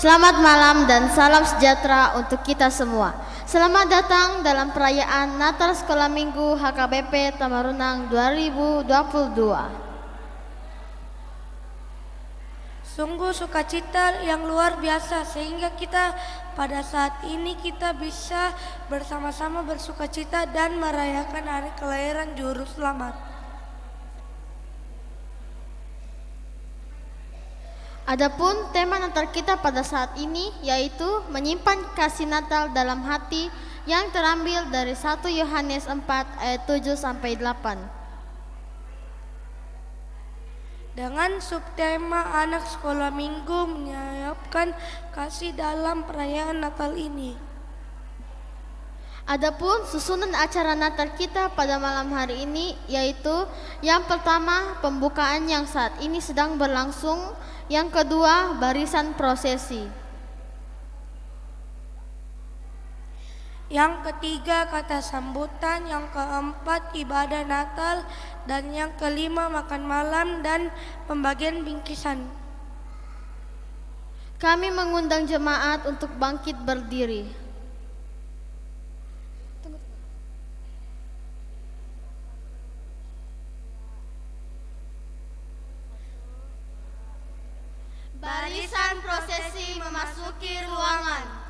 Selamat malam dan salam sejahtera untuk kita semua. Selamat datang dalam perayaan Natal Sekolah Minggu HKBP Tamarunang 2022. Sungguh sukacita yang luar biasa sehingga kita pada saat ini kita bisa bersama-sama bersukacita dan merayakan hari kelahiran Juru Selamat. Adapun tema Natal kita pada saat ini yaitu menyimpan kasih Natal dalam hati yang terambil dari 1 Yohanes 4 ayat 7 sampai 8. Dengan subtema anak sekolah minggu menyiapkan kasih dalam perayaan Natal ini. Adapun susunan acara Natal kita pada malam hari ini yaitu yang pertama pembukaan yang saat ini sedang berlangsung, yang kedua barisan prosesi, yang ketiga kata sambutan, yang keempat ibadah Natal, dan yang kelima makan malam dan pembagian bingkisan. Kami mengundang jemaat untuk bangkit berdiri. Barisan prosesi memasuki ruangan.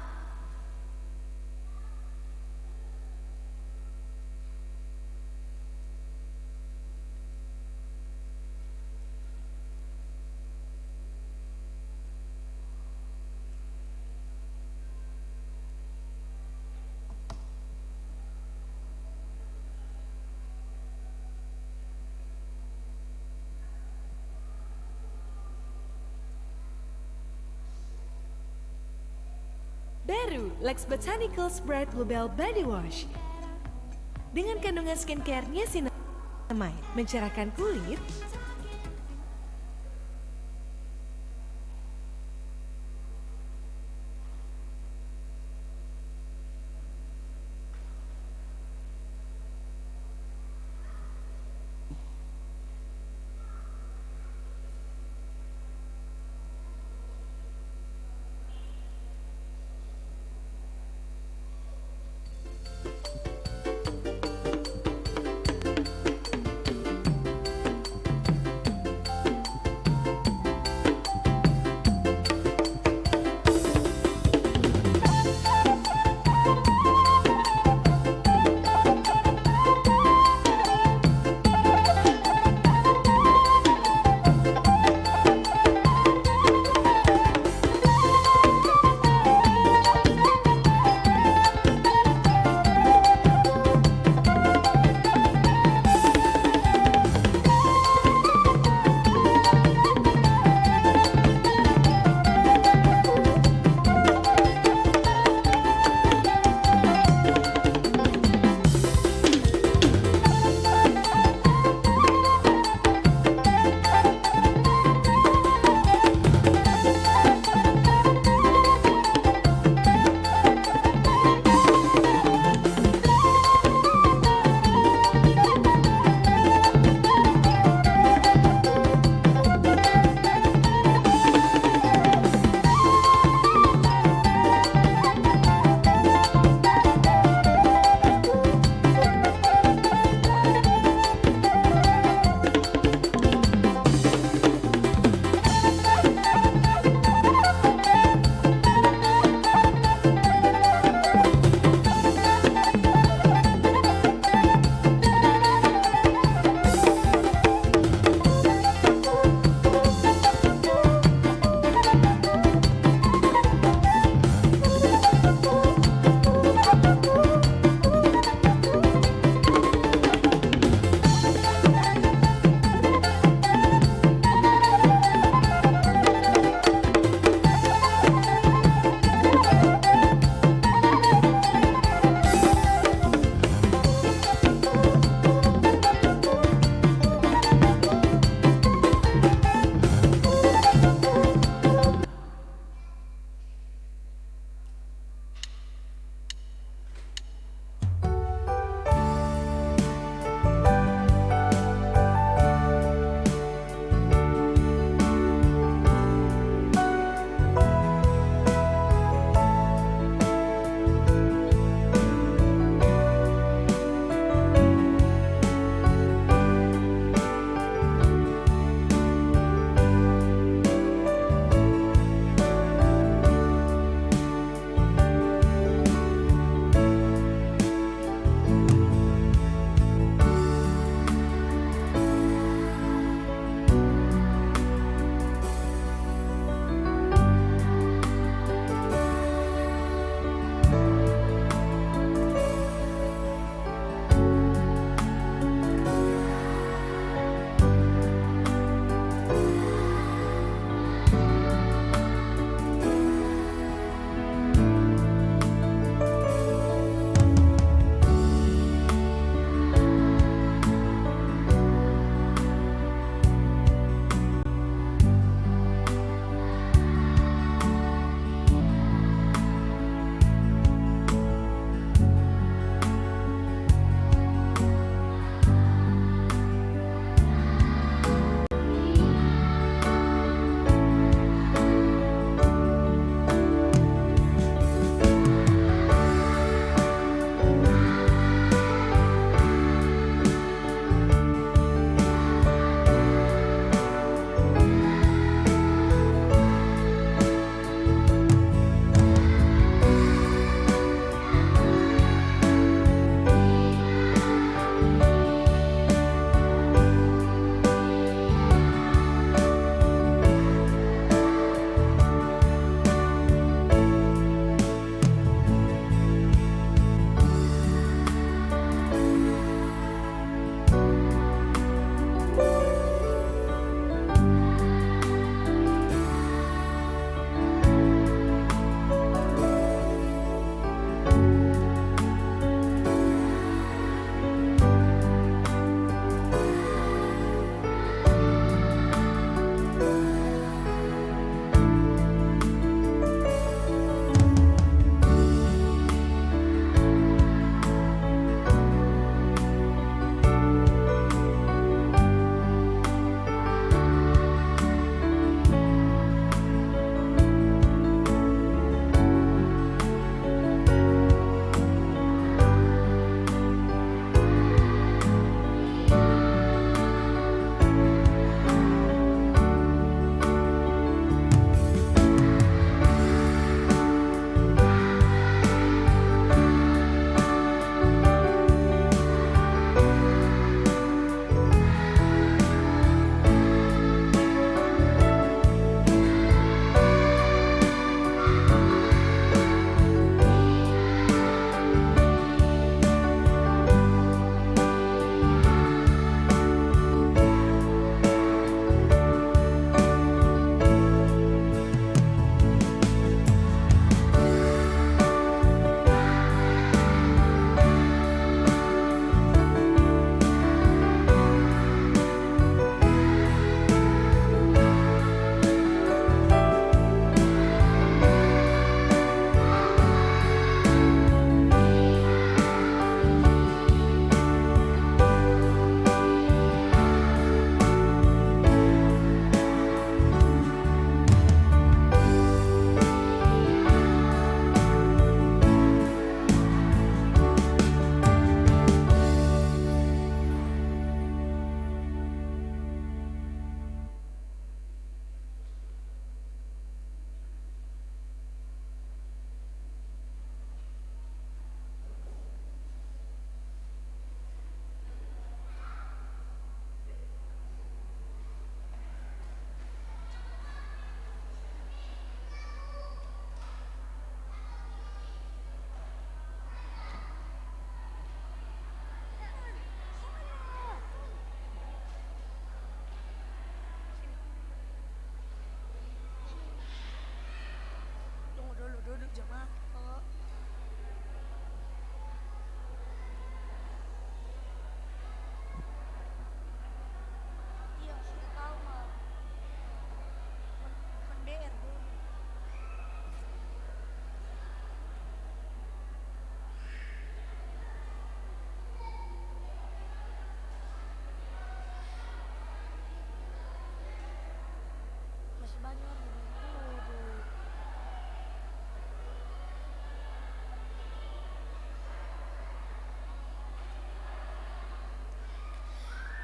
Baru Lex Botanicals Bright Bluebell Body Wash dengan kandungan skincare niacinamide mencerahkan kulit.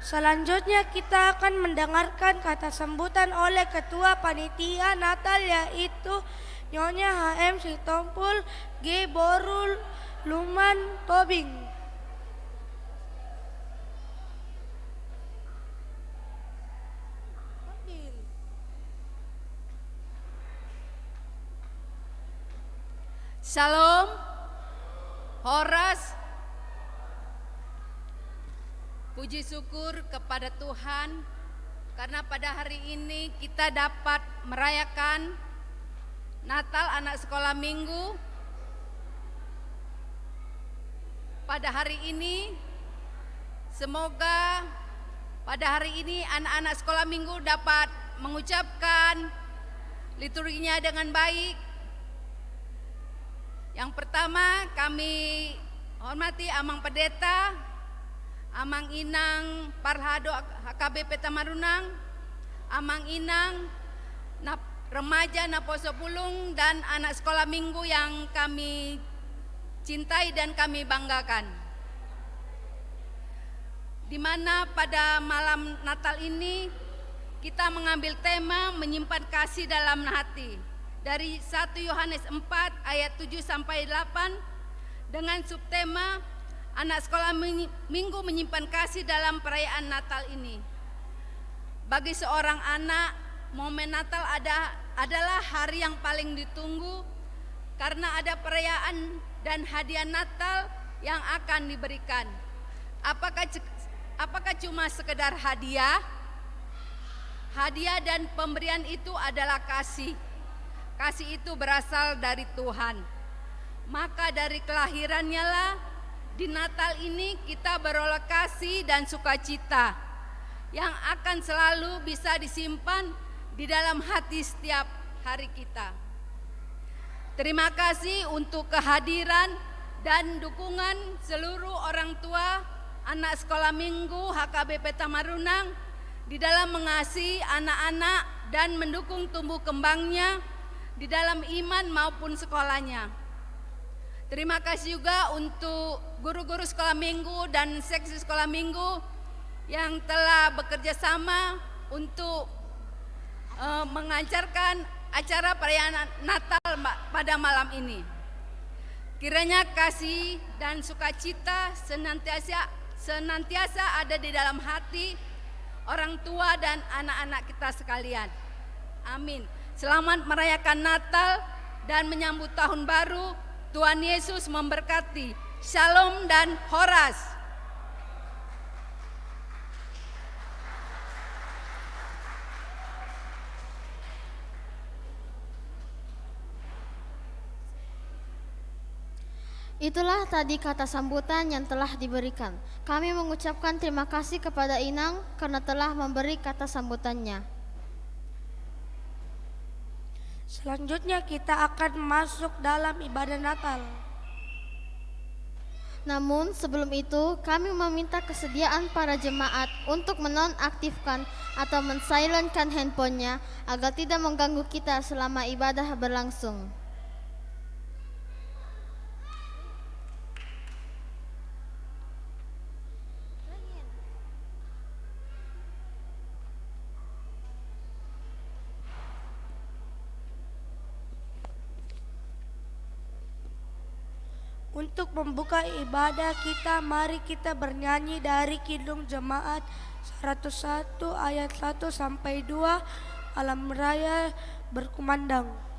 Selanjutnya kita akan mendengarkan kata sambutan oleh Ketua Panitia Natal yaitu Nyonya HM Sitompul G. Borul Luman Tobing. Shalom, Horas. Puji syukur kepada Tuhan karena pada hari ini kita dapat merayakan Natal anak sekolah minggu. Pada hari ini semoga pada hari ini anak-anak sekolah minggu dapat mengucapkan liturginya dengan baik. Yang pertama kami hormati Amang Pendeta, Amang Inang Parhado HKBP Tamarunang, Amang Inang remaja Naposo Pulung dan anak sekolah minggu yang kami cintai dan kami banggakan. Di mana pada malam Natal ini kita mengambil tema menyimpan kasih dalam hati dari 1 Yohanes 4 ayat 7 sampai 8 dengan subtema anak sekolah minggu menyimpan kasih dalam perayaan Natal ini. Bagi seorang anak, momen Natal adalah hari yang paling ditunggu karena ada perayaan dan hadiah Natal yang akan diberikan. Apakah cuma sekedar hadiah? Hadiah dan pemberian itu adalah kasih. Kasih itu berasal dari Tuhan. Maka dari kelahirannya lah di Natal ini kita beroleh kasih dan sukacita yang akan selalu bisa disimpan di dalam hati setiap hari kita. Terima kasih untuk kehadiran dan dukungan seluruh orang tua anak sekolah minggu HKBP Tamarunang di dalam mengasihi anak-anak dan mendukung tumbuh kembangnya di dalam iman maupun sekolahnya. Terima kasih juga untuk guru-guru sekolah minggu dan seksi sekolah minggu yang telah bekerja sama untuk mengajarkan acara perayaan Natal pada malam ini. Kiranya kasih dan sukacita senantiasa ada di dalam hati orang tua dan anak-anak kita sekalian. Amin. Selamat merayakan Natal dan menyambut tahun baru. Tuhan Yesus memberkati. Shalom dan Horas. Itulah tadi kata sambutan yang telah diberikan. Kami mengucapkan terima kasih kepada Inang karena telah memberi kata sambutannya. Selanjutnya kita akan masuk dalam ibadah Natal. Namun sebelum itu kami meminta kesediaan para jemaat untuk menonaktifkan atau mensilentkan handphonenya agar tidak mengganggu kita selama ibadah berlangsung. Untuk membuka ibadah kita, mari kita bernyanyi dari Kidung Jemaat 101 ayat 1 sampai 2, Alam Raya Berkumandang.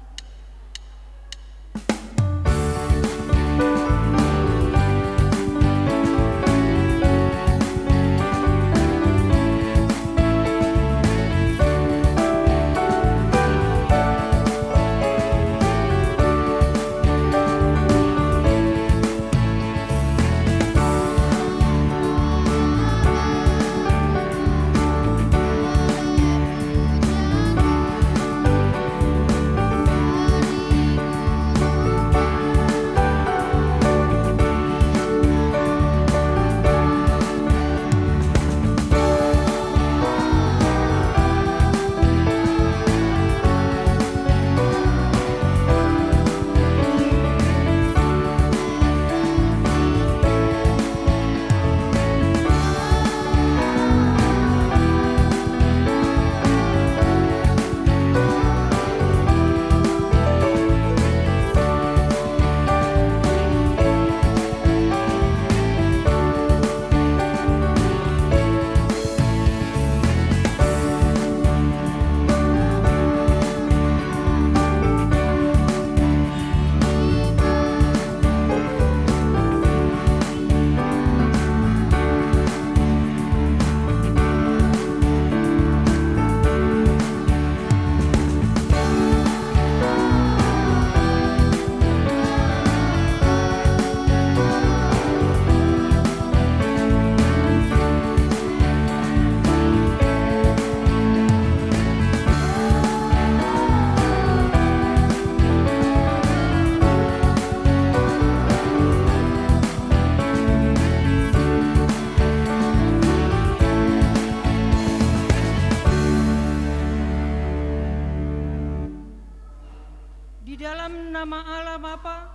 dalam nama Allah Bapa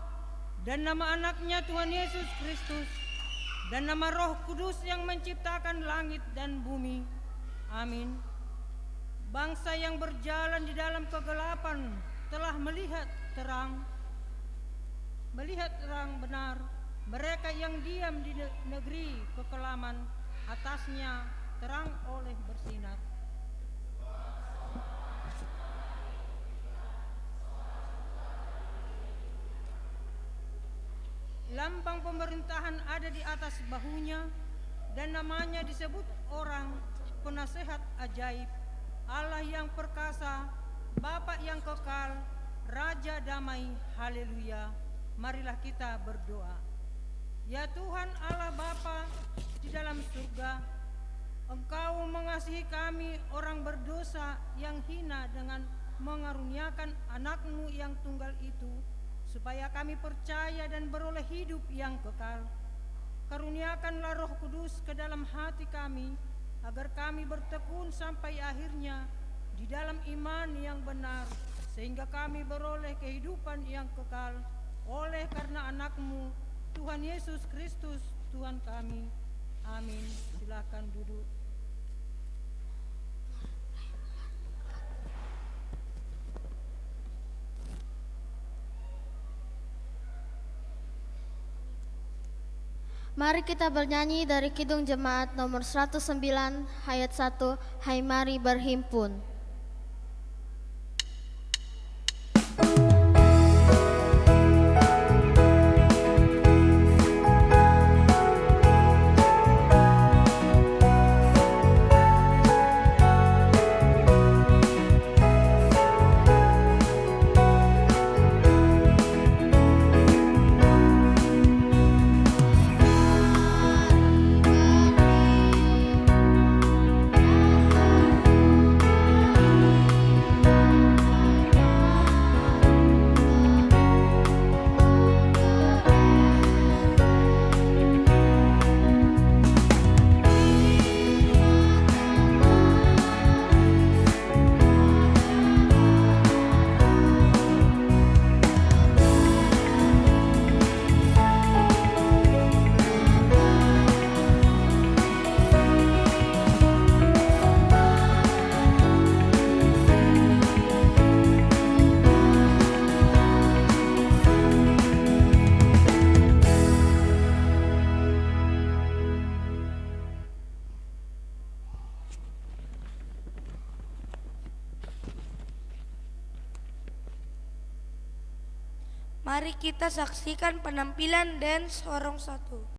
dan nama anaknya Tuhan Yesus Kristus dan nama Roh Kudus yang menciptakan langit dan bumi. Amin. Bangsa yang berjalan di dalam kegelapan telah melihat terang benar. Mereka yang diam di negeri kekelaman, atasnya terang oleh bersinar. Lambang pemerintahan ada di atas bahunya, dan namanya disebut orang penasehat ajaib, Allah yang perkasa, Bapa yang kekal, Raja damai. Haleluya. Marilah kita berdoa. Ya Tuhan Allah Bapa di dalam surga, Engkau mengasihi kami orang berdosa yang hina dengan mengaruniakan anak-Mu yang tunggal itu, supaya kami percaya dan beroleh hidup yang kekal. Karuniakanlah Roh Kudus ke dalam hati kami, agar kami bertekun sampai akhirnya di dalam iman yang benar, sehingga kami beroleh kehidupan yang kekal oleh karena anak-Mu, Tuhan Yesus Kristus, Tuhan kami. Amin. Silakan duduk. Mari kita bernyanyi dari Kidung Jemaat nomor 109 ayat 1, Hai mari berhimpun. Mari kita saksikan penampilan dance Sorong Satu.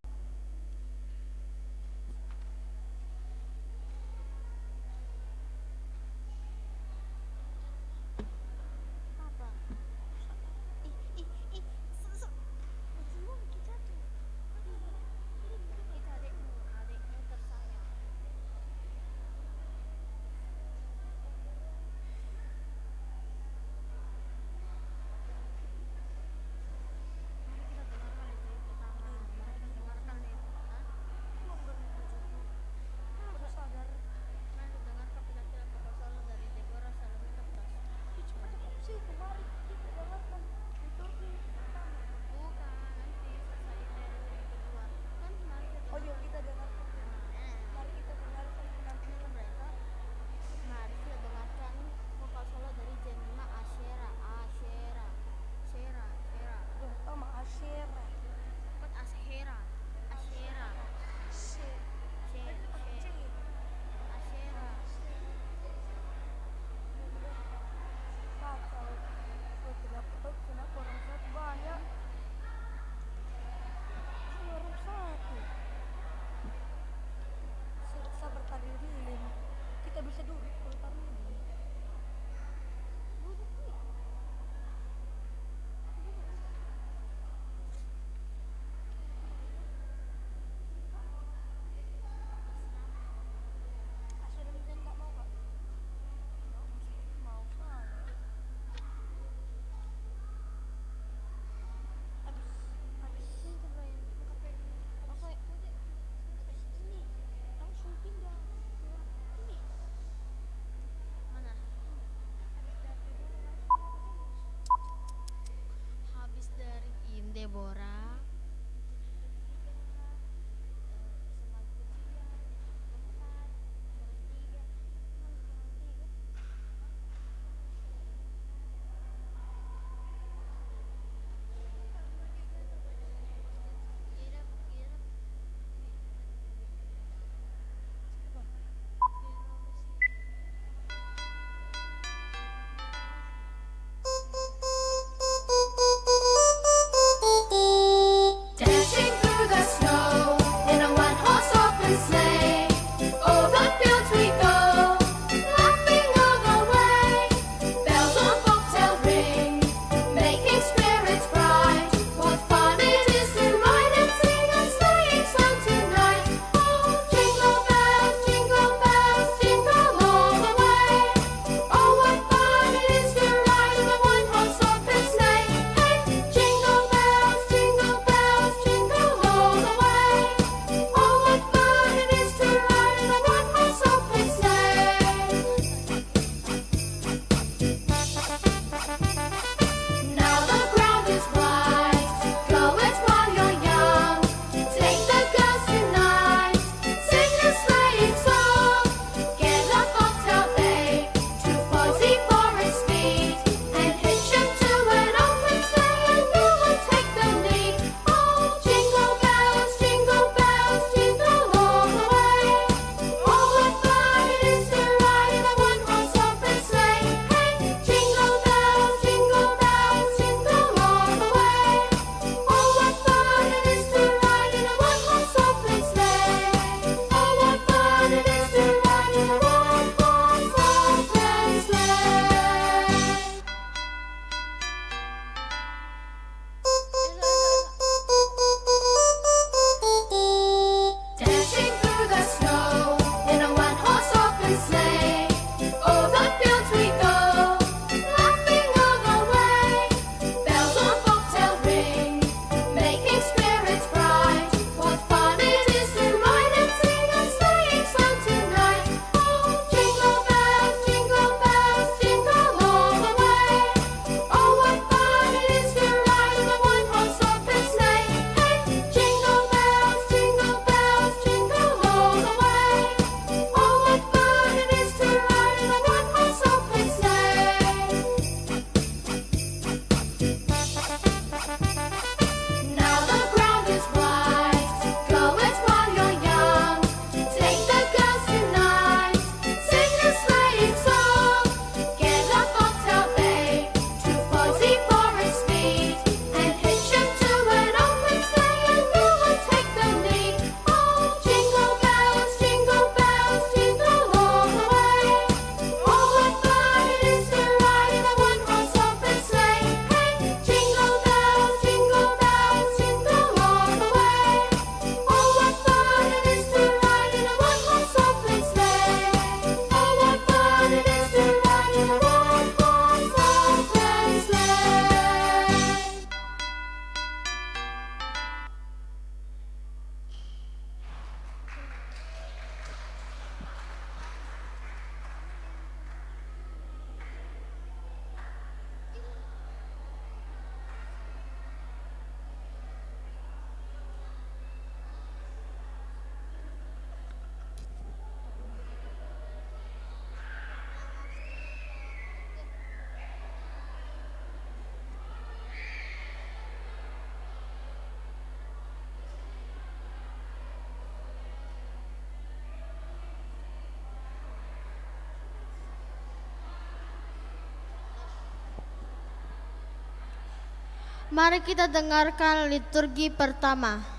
Mari kita dengarkan liturgi pertama.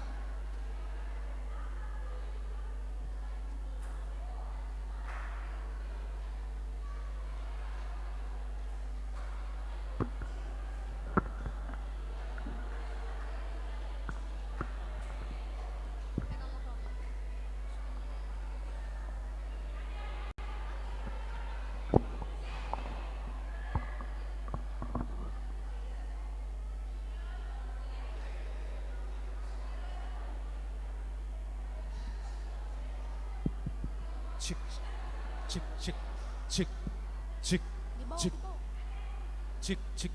Cik, cik, cik, cik, cik, cik, cik, cik, cik,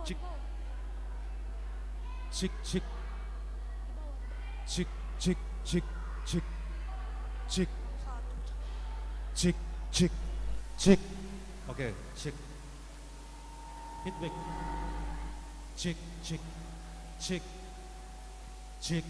cik, cik, cik, cik, cik, cik, cik, cik, cik, cik. Oke, cik. Feedback. Cik, cik, cik, cik.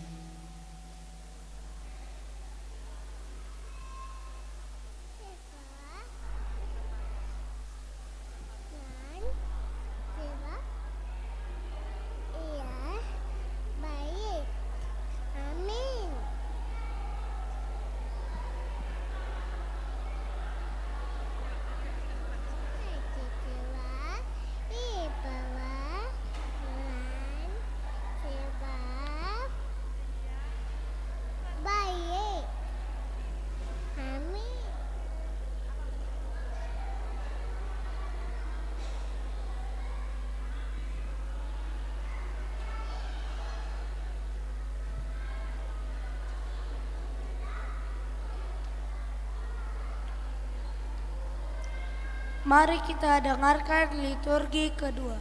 Mari kita dengarkan liturgi kedua.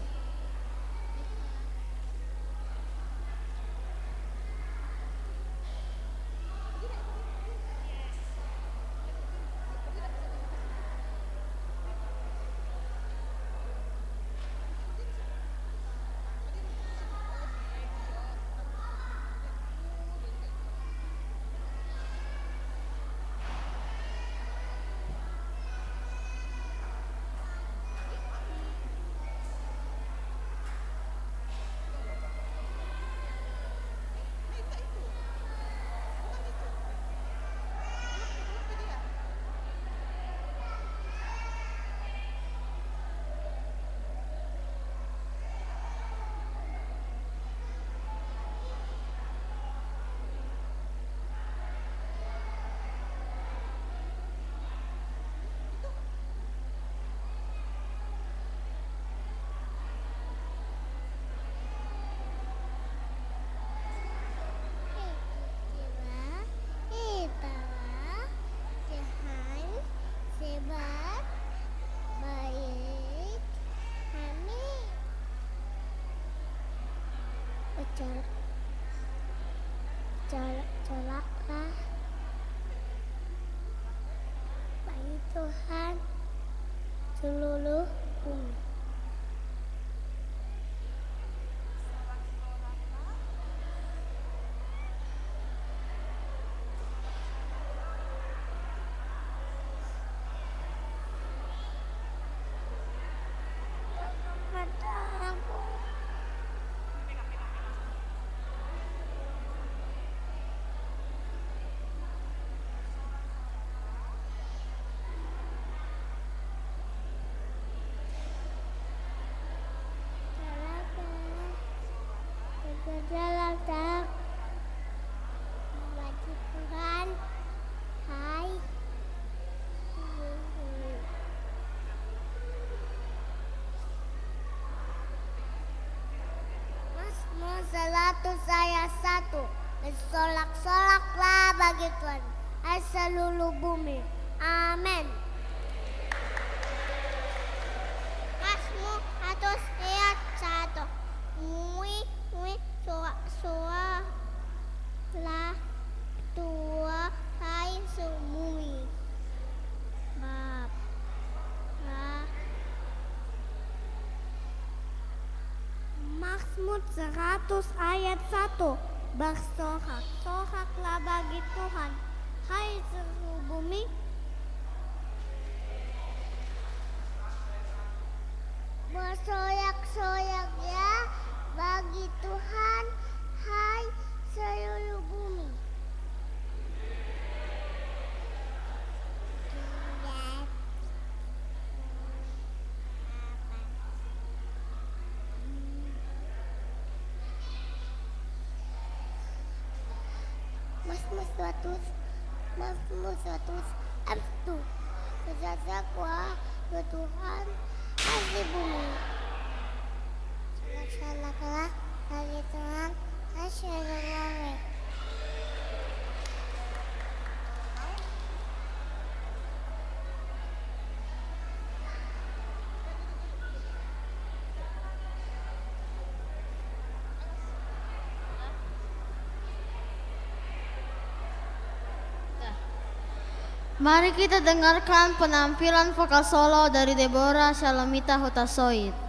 Colaklah bagi Tuhan seluruh bumi. Berjalan bagi Tuhan, hai Mazmur 100 ayat 1. Bersolak-solaklah bagi Tuhan, hai seluruh bumi. Amin. Mazmur 100 ayat 1. Soa lah tua hai semui bab lah. Mazmur 100 ayat 1. Bersorak-soraklah bagi Tuhan, hai seluruh bumi. Bersorak-sorak ya bagi Tuhan, hai seluruh bumi. Mas musatus abstu Bersasakwa Tuhan Hadi bumi Laksanakanlah bagi Tuhan Asyadallah. Mari kita dengarkan penampilan vokal solo dari Deborah Shalomita Hutasoid.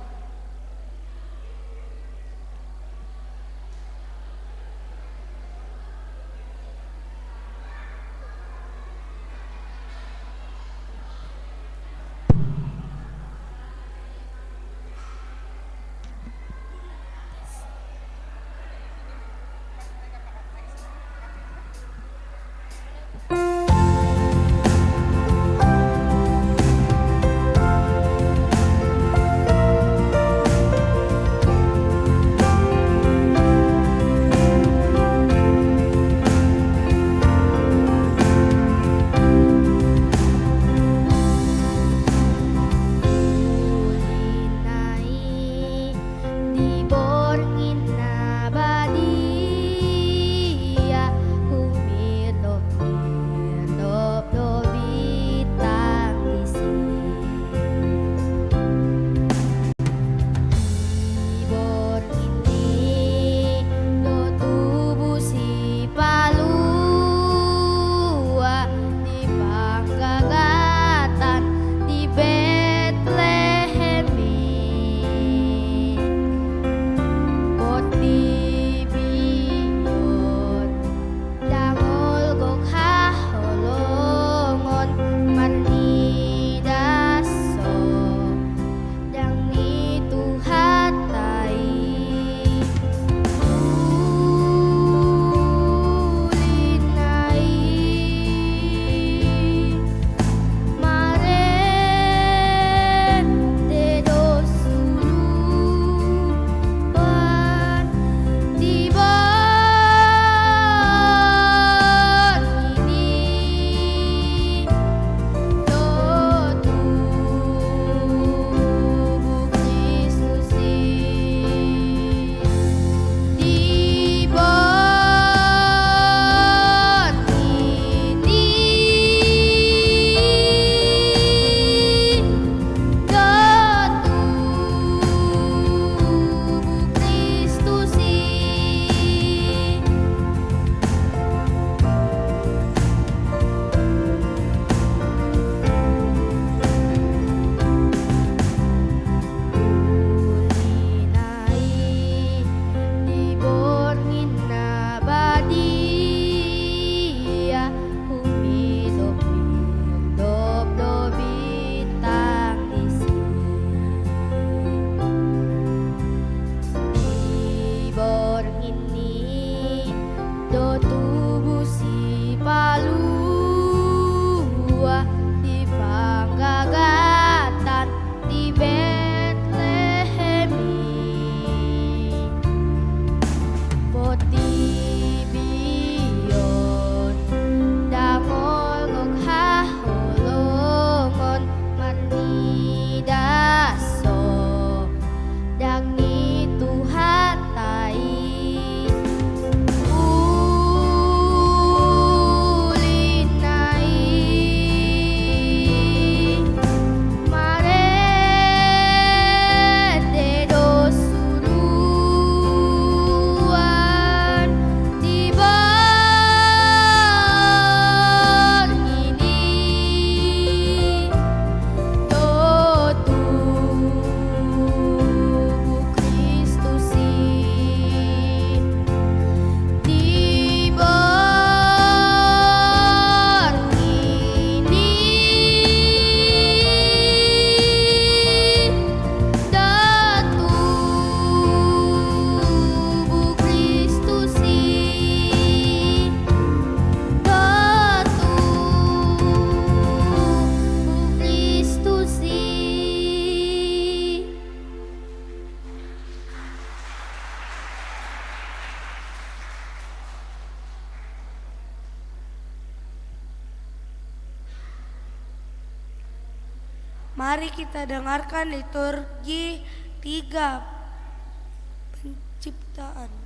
Mari kita dengarkan liturgi 3 penciptaan.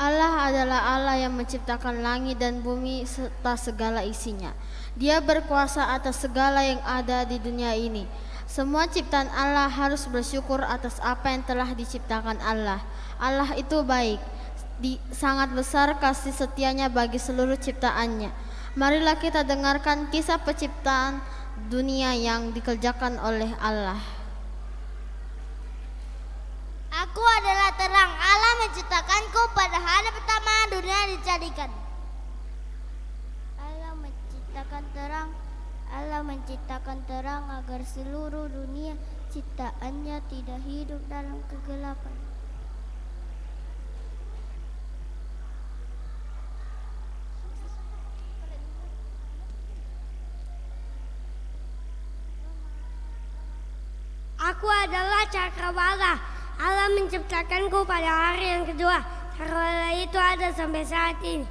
Allah adalah Allah yang menciptakan langit dan bumi serta segala isinya. Dia berkuasa atas segala yang ada di dunia ini. Semua ciptaan Allah harus bersyukur atas apa yang telah diciptakan Allah. Allah itu baik, sangat besar kasih setianya bagi seluruh ciptaannya. Marilah kita dengarkan kisah penciptaan dunia yang dikerjakan oleh Allah. Aku adalah terang. Allah menciptakanku pada hari pertama dunia dijadikan. Allah menciptakan terang. Allah menciptakan terang agar seluruh dunia ciptaannya tidak hidup dalam kegelapan. Aku adalah cakrawala. Allah menciptakanku pada hari yang kedua. Cakrawala itu ada sampai saat ini.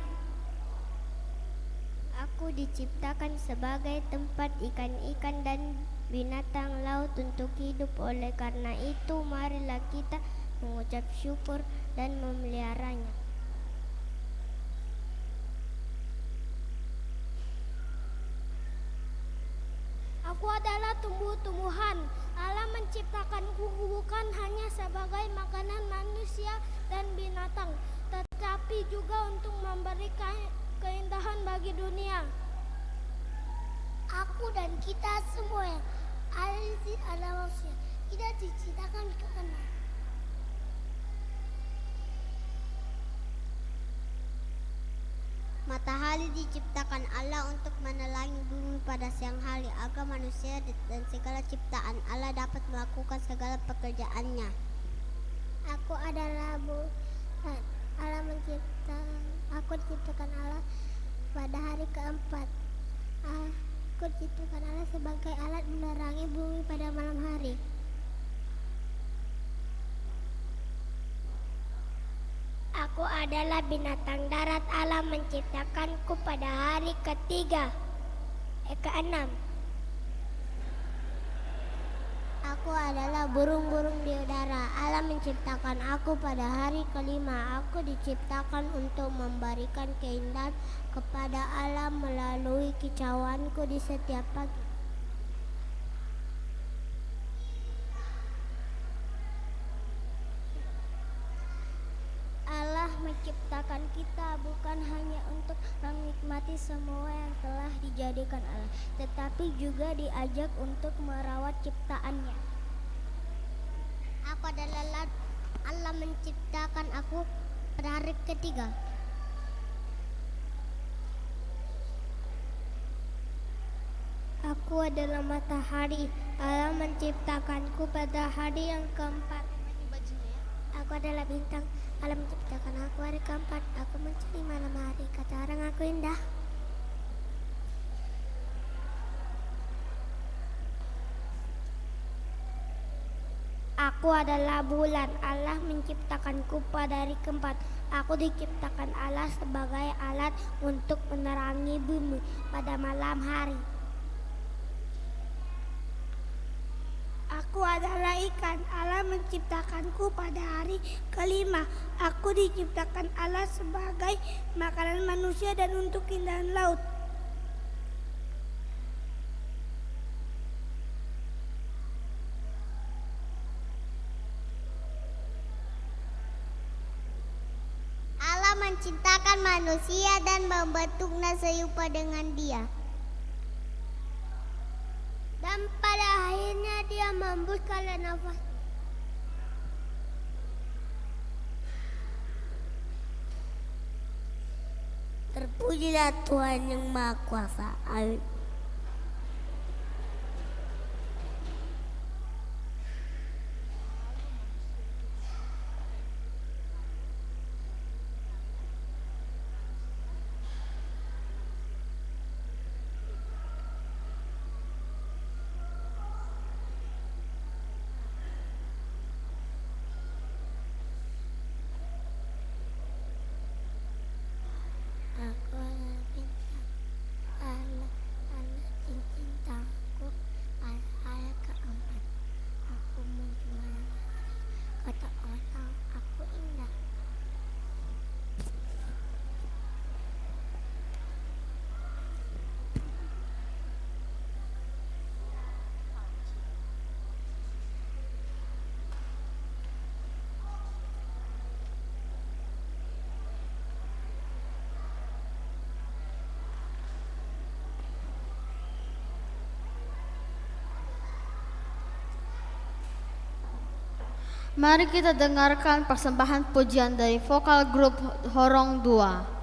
Aku diciptakan sebagai tempat ikan-ikan dan binatang laut untuk hidup. Oleh karena itu, marilah kita mengucap syukur dan memeliharanya. Aku adalah tumbuh-tumbuhan. Allah menciptakanku bukan hanya sebagai makanan manusia dan binatang, tetapi juga untuk memberikan keindahan bagi dunia. Aku dan kita semua yang ada di sini adalah manusia. Kita diciptakan karena matahari diciptakan Allah untuk menerangi bumi pada siang hari agar manusia dan segala ciptaan Allah dapat melakukan segala pekerjaannya. Aku adalah Allah menciptakan. Aku diciptakan Allah pada hari keempat. Aku diciptakan Allah sebagai alat menerangi bumi pada malam hari. Aku adalah binatang darat. Allah menciptakanku pada hari keenam. Aku adalah burung-burung di udara. Allah menciptakan aku pada hari kelima. Aku diciptakan untuk memberikan keindahan kepada alam melalui kicauanku di setiap pagi. Allah menciptakan kita bukan hanya untuk menikmati semua yang telah dijadikan Allah, tetapi juga diajak untuk merawat ciptaannya. Aku adalah Allah menciptakan aku pada hari ketiga. Aku adalah matahari. Allah menciptakanku pada hari yang keempat. Aku adalah bintang. Allah menciptakan aku hari keempat. Aku mencari malam hari. Kata orang aku indah. Aku adalah bulan, Allah menciptakanku pada hari keempat. Aku diciptakan Allah sebagai alat untuk menerangi bumi pada malam hari. Aku adalah ikan, Allah menciptakanku pada hari kelima. Aku diciptakan Allah sebagai makanan manusia dan untuk keindahan laut. Allah menciptakan manusia dan membentuknya serupa dengan dia. Dan pada akhirnya dia membuskan nafas. Terpujilah Tuhan yang Maha Kuasa. Amin. Aku adalah bintang, Allah menciptakanku pada hari keempat. Aku menciptakan kata orang, aku indah. Mari kita dengarkan persembahan pujian dari vokal grup Horong 2.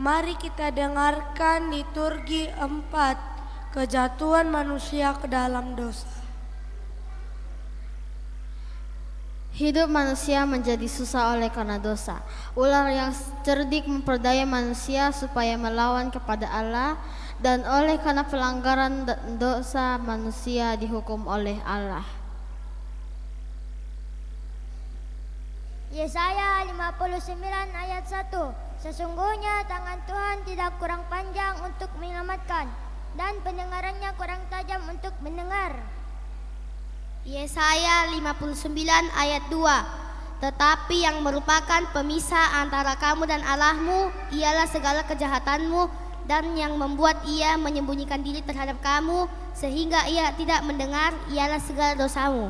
Mari kita dengarkan liturgi 4, kejatuhan manusia ke dalam dosa. Hidup manusia menjadi susah oleh karena dosa. Ular yang cerdik memperdaya manusia supaya melawan kepada Allah, dan oleh karena pelanggaran dosa manusia dihukum oleh Allah. Yesaya 59 ayat 1. Sesungguhnya tangan Tuhan tidak kurang panjang untuk menyelamatkan, dan pendengarannya kurang tajam untuk mendengar. Yesaya 59 ayat 2. Tetapi yang merupakan pemisah antara kamu dan Allahmu ialah segala kejahatanmu, dan yang membuat ia menyembunyikan diri terhadap kamu sehingga ia tidak mendengar ialah segala dosamu.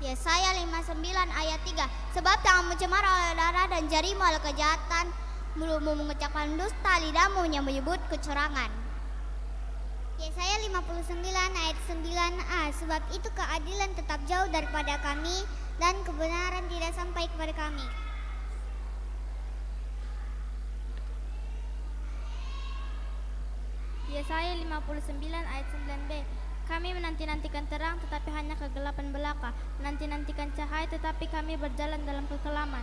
Yesaya 59 ayat 3. Sebab tanganmu cemar oleh darah dan jarimu oleh kejahatan, mulutmu mengucapkan dusta, lidahmu yang menyebut kecurangan. Yesaya 59 ayat 9a. Sebab itu keadilan tetap jauh daripada kami, dan kebenaran tidak sampai kepada kami. Yesaya 59 ayat 9b. Kami menanti-nantikan terang tetapi hanya kegelapan belaka, menanti-nantikan cahaya tetapi kami berjalan dalam kekelaman.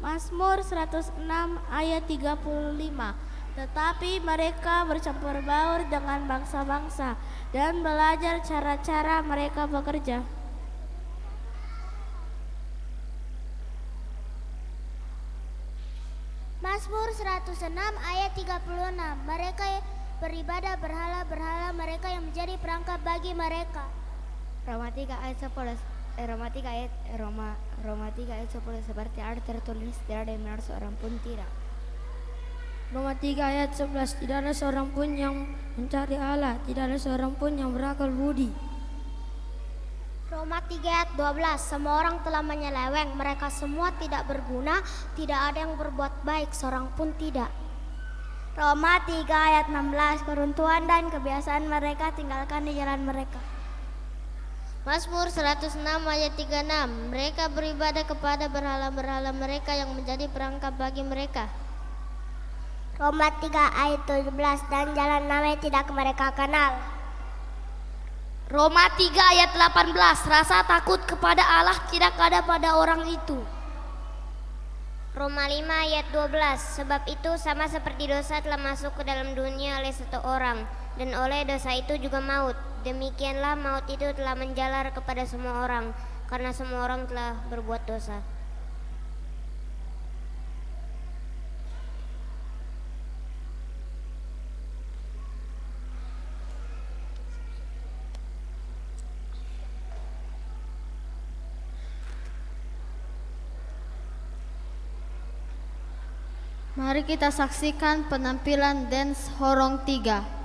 Mazmur 106 ayat 35. Tetapi mereka bercampur baur dengan bangsa-bangsa dan belajar cara-cara mereka bekerja. Mazmur 106 ayat 36. Mereka beribadah berhala-berhala mereka yang menjadi perangkap bagi mereka. Roma 3 ayat 10. Roma 3 ayat 10. Seperti ada tertulis, tidak ada yang benar seorang pun tidak. Roma 3 ayat 11. Tidak ada seorang pun yang mencari Allah, tidak ada seorang pun yang berakal budi. Roma 3 ayat 12. Semua orang telah menyeleweng, mereka semua tidak berguna, tidak ada yang berbuat baik, seorang pun tidak. Roma 3 ayat 16. Keruntuhan dan kebiasaan mereka tinggalkan di jalan mereka. Mazmur 106 ayat 36. Mereka beribadah kepada berhala-berhala mereka yang menjadi perangkap bagi mereka. Roma 3 ayat 17. Dan jalan damai tidak mereka kenal. Roma 3 ayat 18. Rasa takut kepada Allah tidak ada pada orang itu. Roma 5 ayat 12. Sebab itu sama seperti dosa telah masuk ke dalam dunia oleh satu orang, dan oleh dosa itu juga maut. Demikianlah maut itu telah menjalar kepada semua orang, karena semua orang telah berbuat dosa. Mari kita saksikan penampilan dance Horong 3.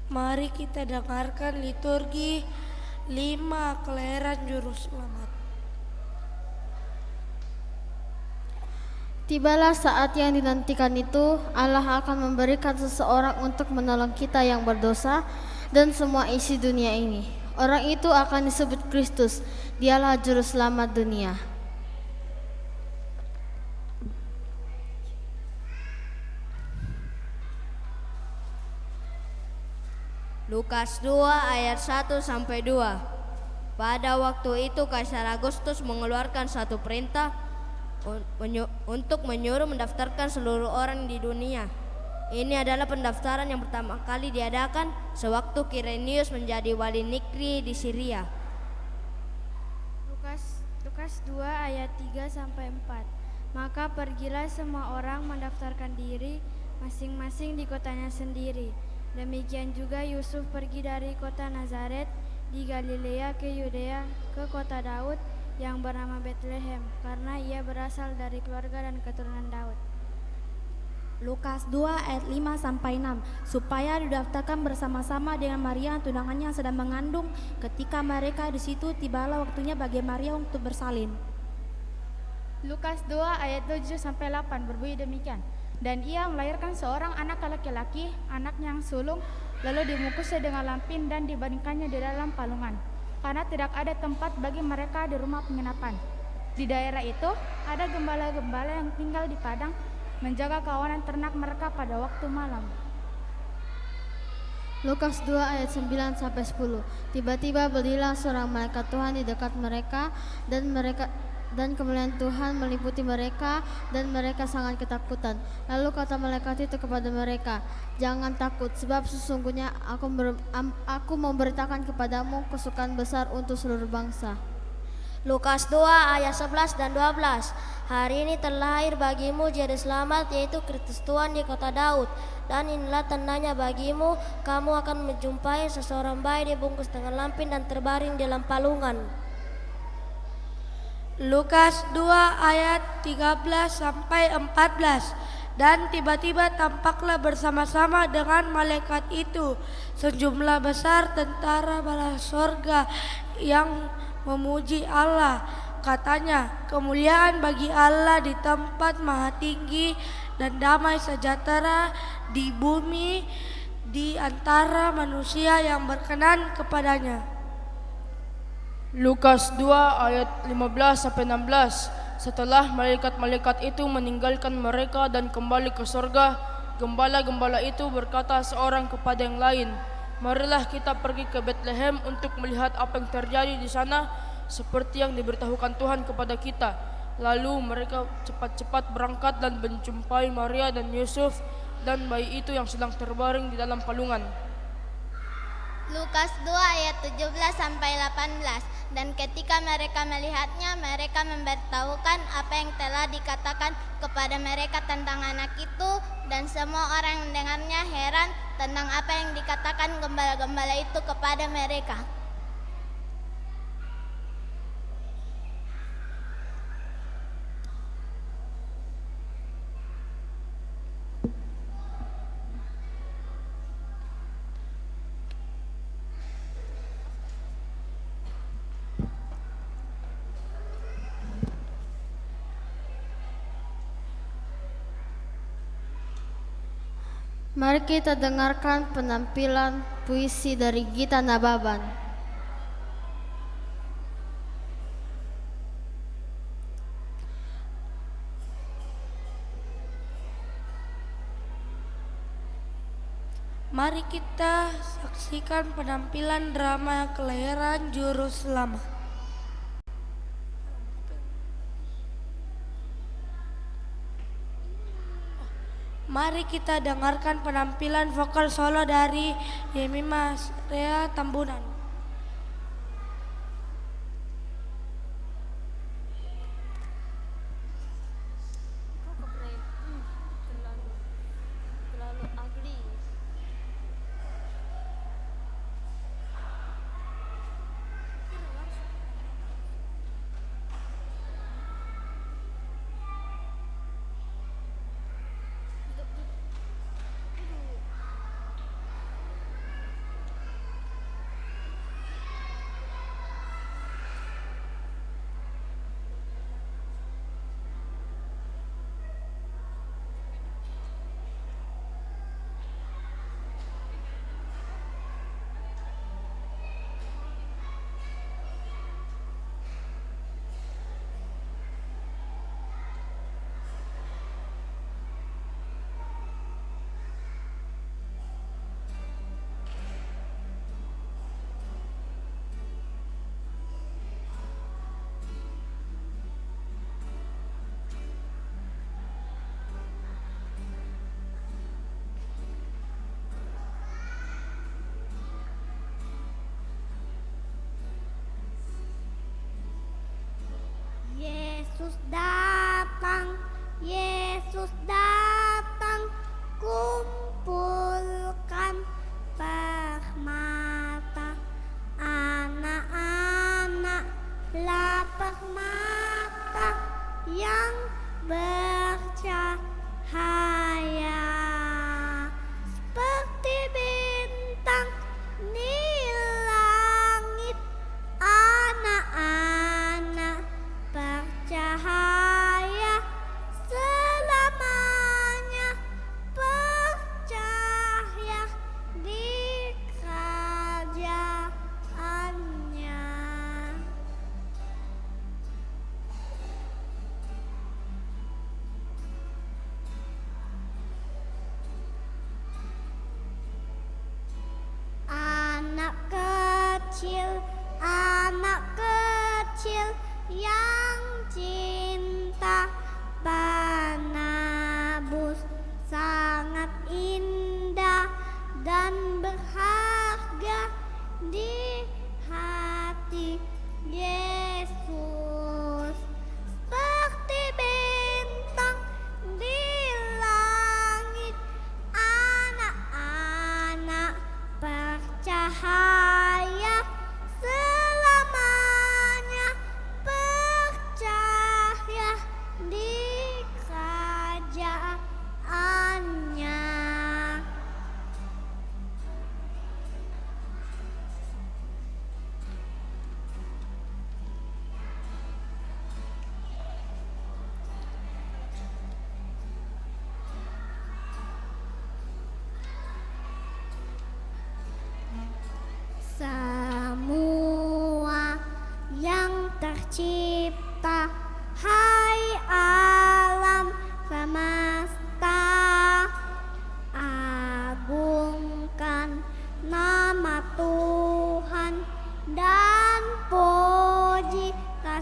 Mari kita dengarkan liturgi 5 kelahiran Juru Selamat. Tibalah saat yang dinantikan itu, Allah akan memberikan seseorang untuk menolong kita yang berdosa dan semua isi dunia ini. Orang itu akan disebut Kristus, dialah Juru Selamat dunia. Lukas 2 ayat 1 sampai 2. Pada waktu itu Kaisar Agustus mengeluarkan satu perintah untuk menyuruh mendaftarkan seluruh orang di dunia. Ini adalah pendaftaran yang pertama kali diadakan sewaktu Kirenius menjadi wali negeri di Syria. Lukas 2 ayat 3 sampai 4. Maka pergilah semua orang mendaftarkan diri masing-masing di kotanya sendiri. Demikian juga Yusuf pergi dari kota Nazaret di Galilea ke Yudea ke kota Daud yang bernama Betlehem, karena ia berasal dari keluarga dan keturunan Daud. Lukas 2 ayat 5 sampai 6. Supaya didaftarkan bersama-sama dengan Maria tunangannya yang sedang mengandung. Ketika mereka di situ, tibalah waktunya bagi Maria untuk bersalin. Lukas 2 ayat 7 sampai 8 berbunyi demikian. Dan ia melahirkan seorang anak laki-laki, anaknya yang sulung, lalu dibungkusnya dengan lampin dan dibaringkannya di dalam palungan, karena tidak ada tempat bagi mereka di rumah penginapan. Di daerah itu ada gembala-gembala yang tinggal di padang, menjaga kawanan ternak mereka pada waktu malam. Lukas 2 ayat 9 sampai 10. Tiba-tiba berdirilah seorang malaikat Tuhan di dekat mereka dan kemuliaan Tuhan meliputi mereka dan mereka sangat ketakutan. Lalu kata malaikat itu kepada mereka, "Jangan takut, sebab sesungguhnya aku memberitakan kepadamu kesukaan besar untuk seluruh bangsa." Lukas 2 ayat 11 dan 12. Hari ini telah lahir bagimu juru selamat, yaitu Kristus Tuhan di kota Daud. Dan inilah tandanya bagimu, kamu akan menjumpai seseorang bayi dibungkus dengan lampin dan terbaring dalam palungan. Lukas 2 ayat 13 sampai 14. Dan tiba-tiba tampaklah bersama-sama dengan malaikat itu sejumlah besar tentara bala sorga yang memuji Allah. Katanya, kemuliaan bagi Allah di tempat maha tinggi dan damai sejahtera di bumi di antara manusia yang berkenan kepadanya. Lukas 2 ayat 15 sampai 16. Setelah malaikat-malaikat itu meninggalkan mereka dan kembali ke surga, gembala-gembala itu berkata seorang kepada yang lain, "Marilah kita pergi ke Betlehem untuk melihat apa yang terjadi di sana, seperti yang diberitahukan Tuhan kepada kita." Lalu mereka cepat-cepat berangkat dan menjumpai Maria dan Yusuf dan bayi itu yang sedang terbaring di dalam palungan. Lukas 2 ayat 17 sampai 18. Dan ketika mereka melihatnya, mereka memberitahukan apa yang telah dikatakan kepada mereka tentang anak itu, dan semua orang yang mendengarnya heran tentang apa yang dikatakan gembala-gembala itu kepada mereka. Mari kita dengarkan penampilan puisi dari Gita Nababan. Mari kita saksikan penampilan drama kelahiran Juru Selamat. Mari kita dengarkan penampilan vokal solo dari Yemima Rea Tambunan.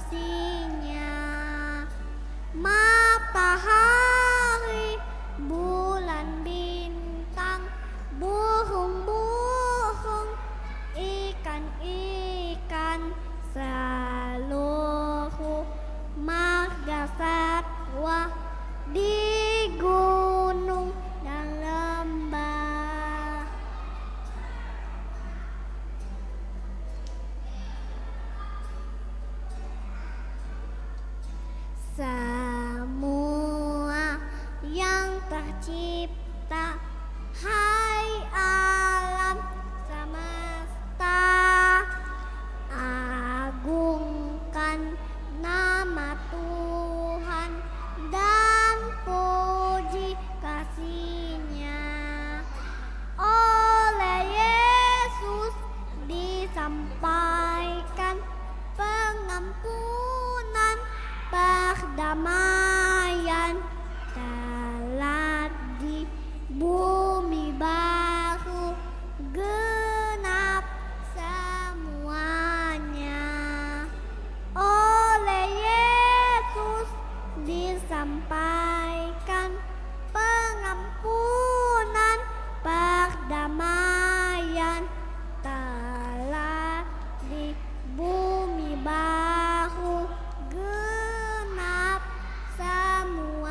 kasihnya. Matahari, bulan, bintang, burung-burung, ikan-ikan, seluruh marga satwa di gunung dan lembah. Semua yang tercipta, hai alam semesta, agungkan nama Tuhan dan puji kasihnya. Oleh Yesus disampaikan pengampunan, perdamaian telah di bumi baru genap semuanya. Oleh Yesus disampaikan pengampunan, perdamaian telah di bumi baru genap semuanya.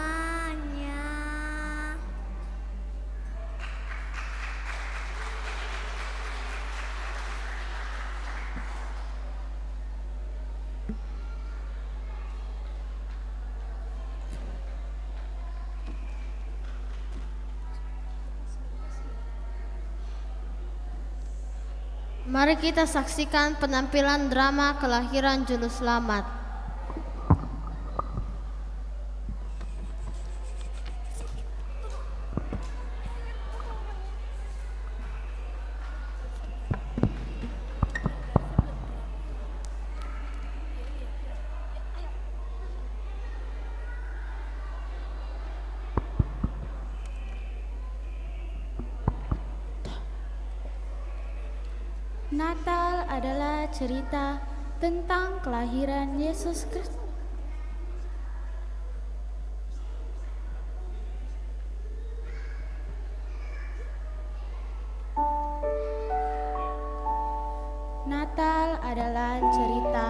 Mari kita saksikan penampilan drama kelahiran Juru Selamat. Natal adalah cerita tentang kelahiran Yesus Kristus. Natal adalah cerita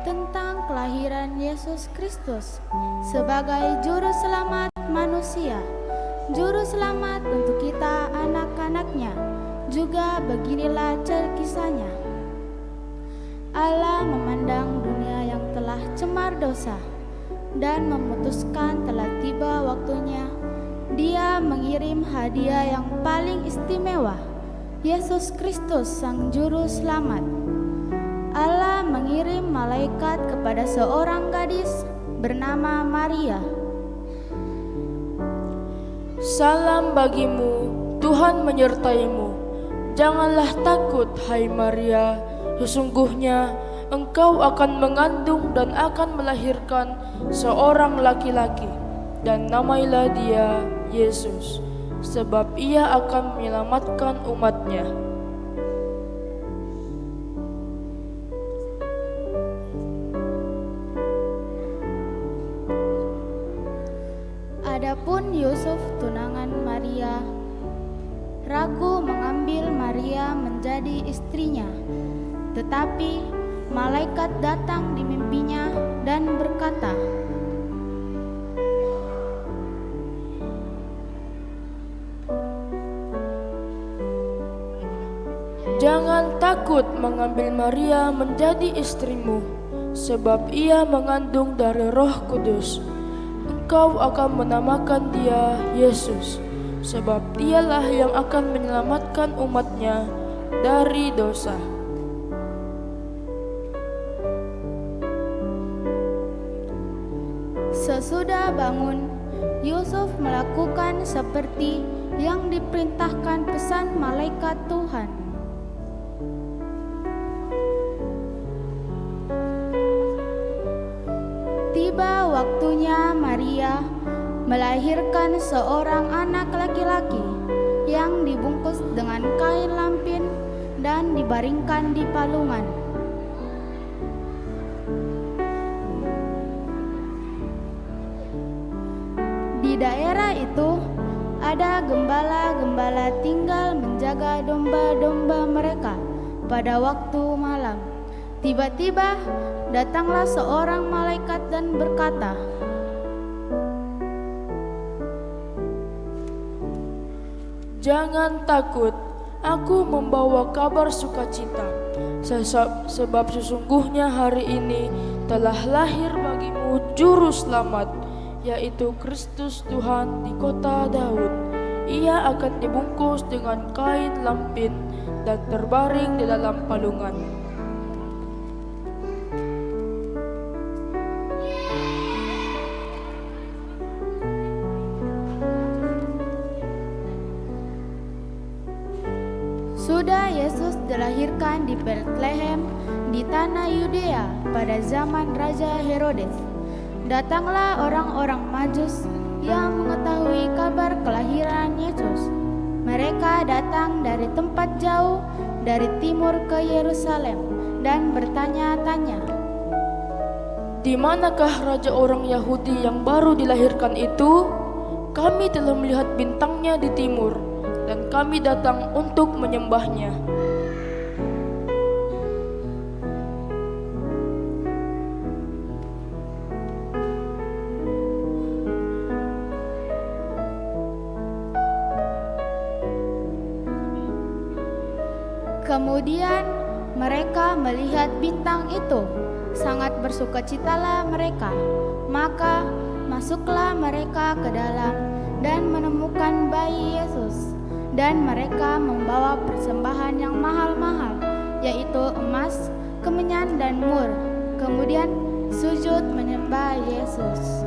tentang kelahiran Yesus Kristus sebagai juru selamat manusia, juru selamat untuk kita anak-anaknya. Juga beginilah kisahnya. Allah memandang dunia yang telah cemar dosa dan memutuskan telah tiba waktunya. Dia mengirim hadiah yang paling istimewa, Yesus Kristus Sang Juru Selamat. Allah mengirim malaikat kepada seorang gadis bernama Maria. Salam bagimu, Tuhan menyertaimu. Janganlah takut, hai Maria, sesungguhnya engkau akan mengandung dan akan melahirkan seorang laki-laki, dan namailah dia Yesus, sebab ia akan menyelamatkan umatnya. Adapun Yusuf tunangan Maria ragu mengambil Maria menjadi istrinya, tetapi malaikat datang di mimpinya dan berkata, Jangan takut mengambil Maria menjadi istrimu, sebab ia mengandung dari Roh Kudus. Engkau akan menamakan dia Yesus, sebab dialah yang akan menyelamatkan umatnya dari dosa. Sesudah bangun, Yusuf melakukan seperti yang diperintahkan pesan malaikat Tuhan. Tiba waktunya Maria melahirkan seorang anak laki-laki yang dibungkus dengan kain lampin dan dibaringkan di palungan. ada gembala-gembala tinggal menjaga domba-domba mereka pada waktu malam. Tiba-tiba datanglah seorang malaikat dan berkata, "Jangan takut, aku membawa kabar sukacita, sebab sesungguhnya hari ini telah lahir bagimu Juru Selamat, yaitu Kristus Tuhan di kota Daud. Ia akan dibungkus dengan kain lampin dan terbaring di dalam palungan." Sudah Yesus dilahirkan di Betlehem di tanah Yudea pada zaman Raja Herodes. Datanglah orang-orang Majus yang mengetahui kabar kelahiran Yesus. Mereka datang dari tempat jauh dari timur ke Yerusalem dan bertanya-tanya, "Di manakah raja orang Yahudi yang baru dilahirkan itu? Kami telah melihat bintangnya di timur, dan kami datang untuk menyembahnya." Kemudian mereka melihat bintang itu, sangat bersukacitalah mereka. Maka masuklah mereka ke dalam dan menemukan bayi Yesus. Dan mereka membawa persembahan yang mahal-mahal, yaitu emas, kemenyan, dan mur. Kemudian sujud menyembah Yesus.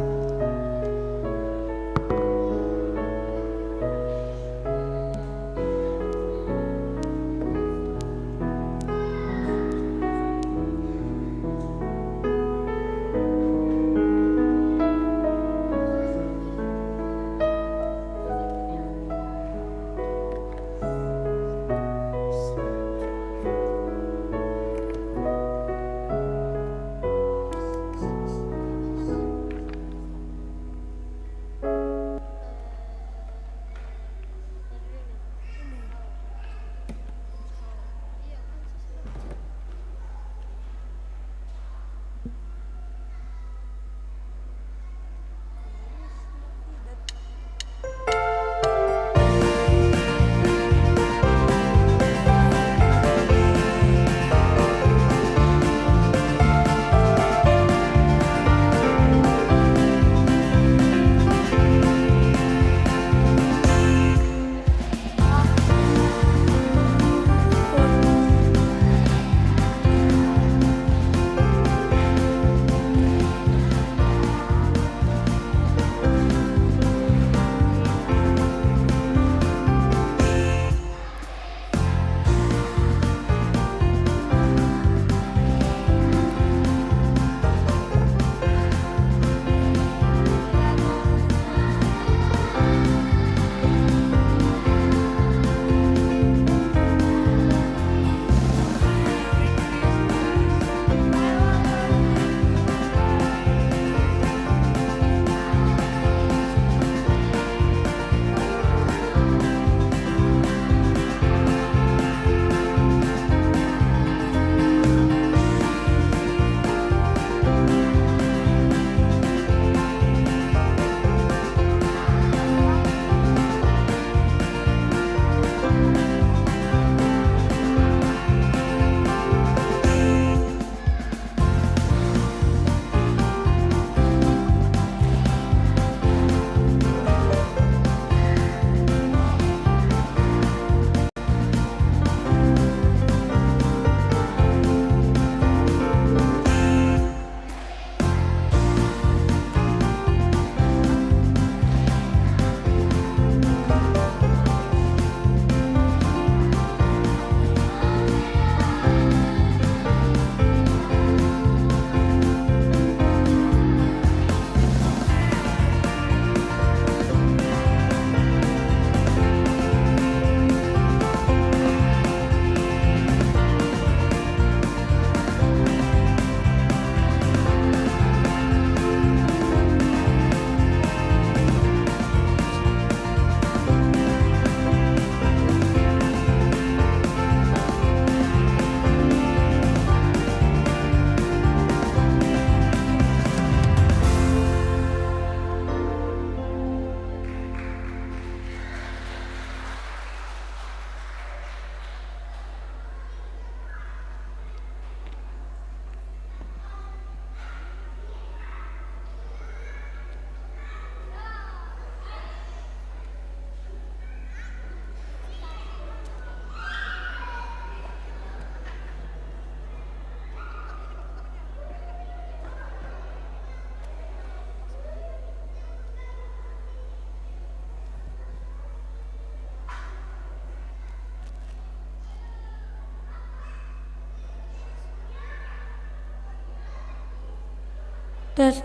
Tes.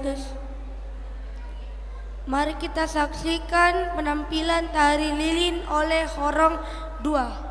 Mari kita saksikan penampilan tari lilin oleh Horong 2.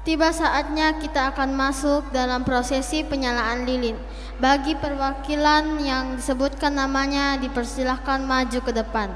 Tiba saatnya kita akan masuk dalam prosesi penyalaan lilin. Bagi perwakilan yang disebutkan namanya dipersilahkan maju ke depan.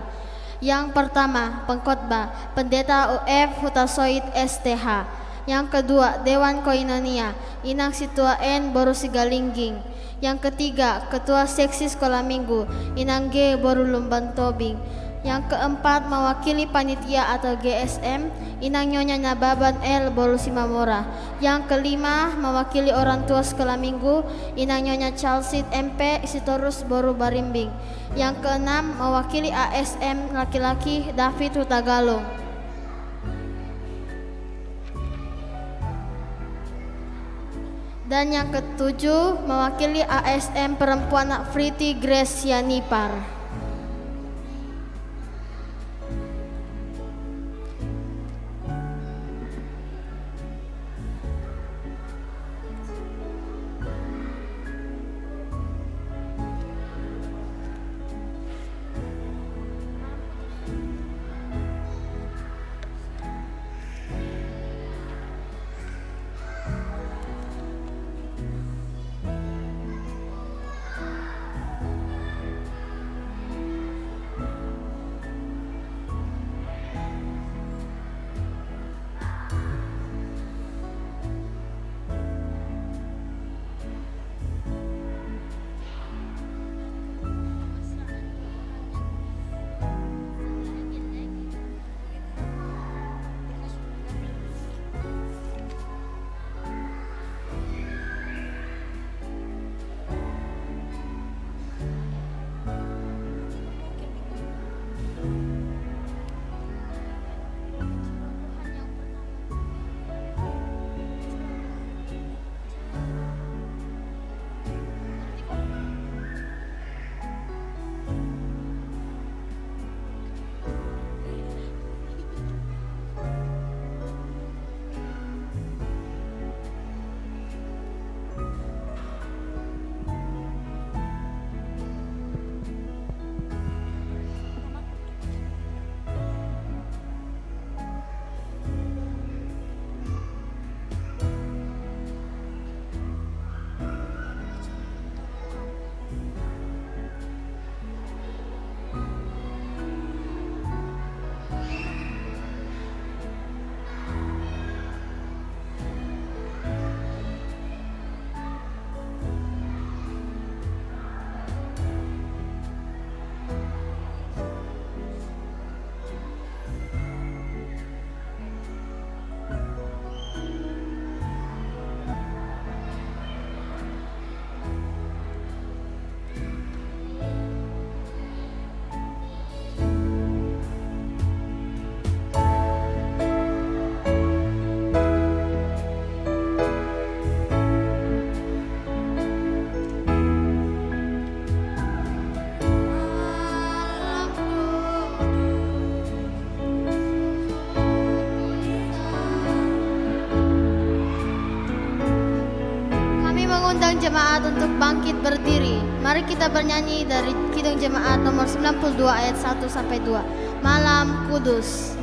Yang pertama, pengkhotbah, Pendeta UF Hutasoid STH. Yang kedua, Dewan Koinonia, Inang Situa N Boru Sigalingging. Yang ketiga, Ketua Seksi Sekolah Minggu, Inang G Boru Lumban Tobing. Yang keempat, mewakili panitia atau GSM, Inang Nyonya Nababan L Boru Simamora. Yang kelima, mewakili orang tua sekolah minggu, Inang Nyonya Chalsit MP Isitorus Boru Barimbing. Yang keenam, mewakili ASM laki-laki David Hutagalung. Dan yang ketujuh, mewakili ASM perempuan Friti Grace Yanipar. Mengundang jemaat untuk bangkit berdiri. Mari kita bernyanyi dari Kidung Jemaat nomor 92 ayat 1 sampai 2. Malam Kudus.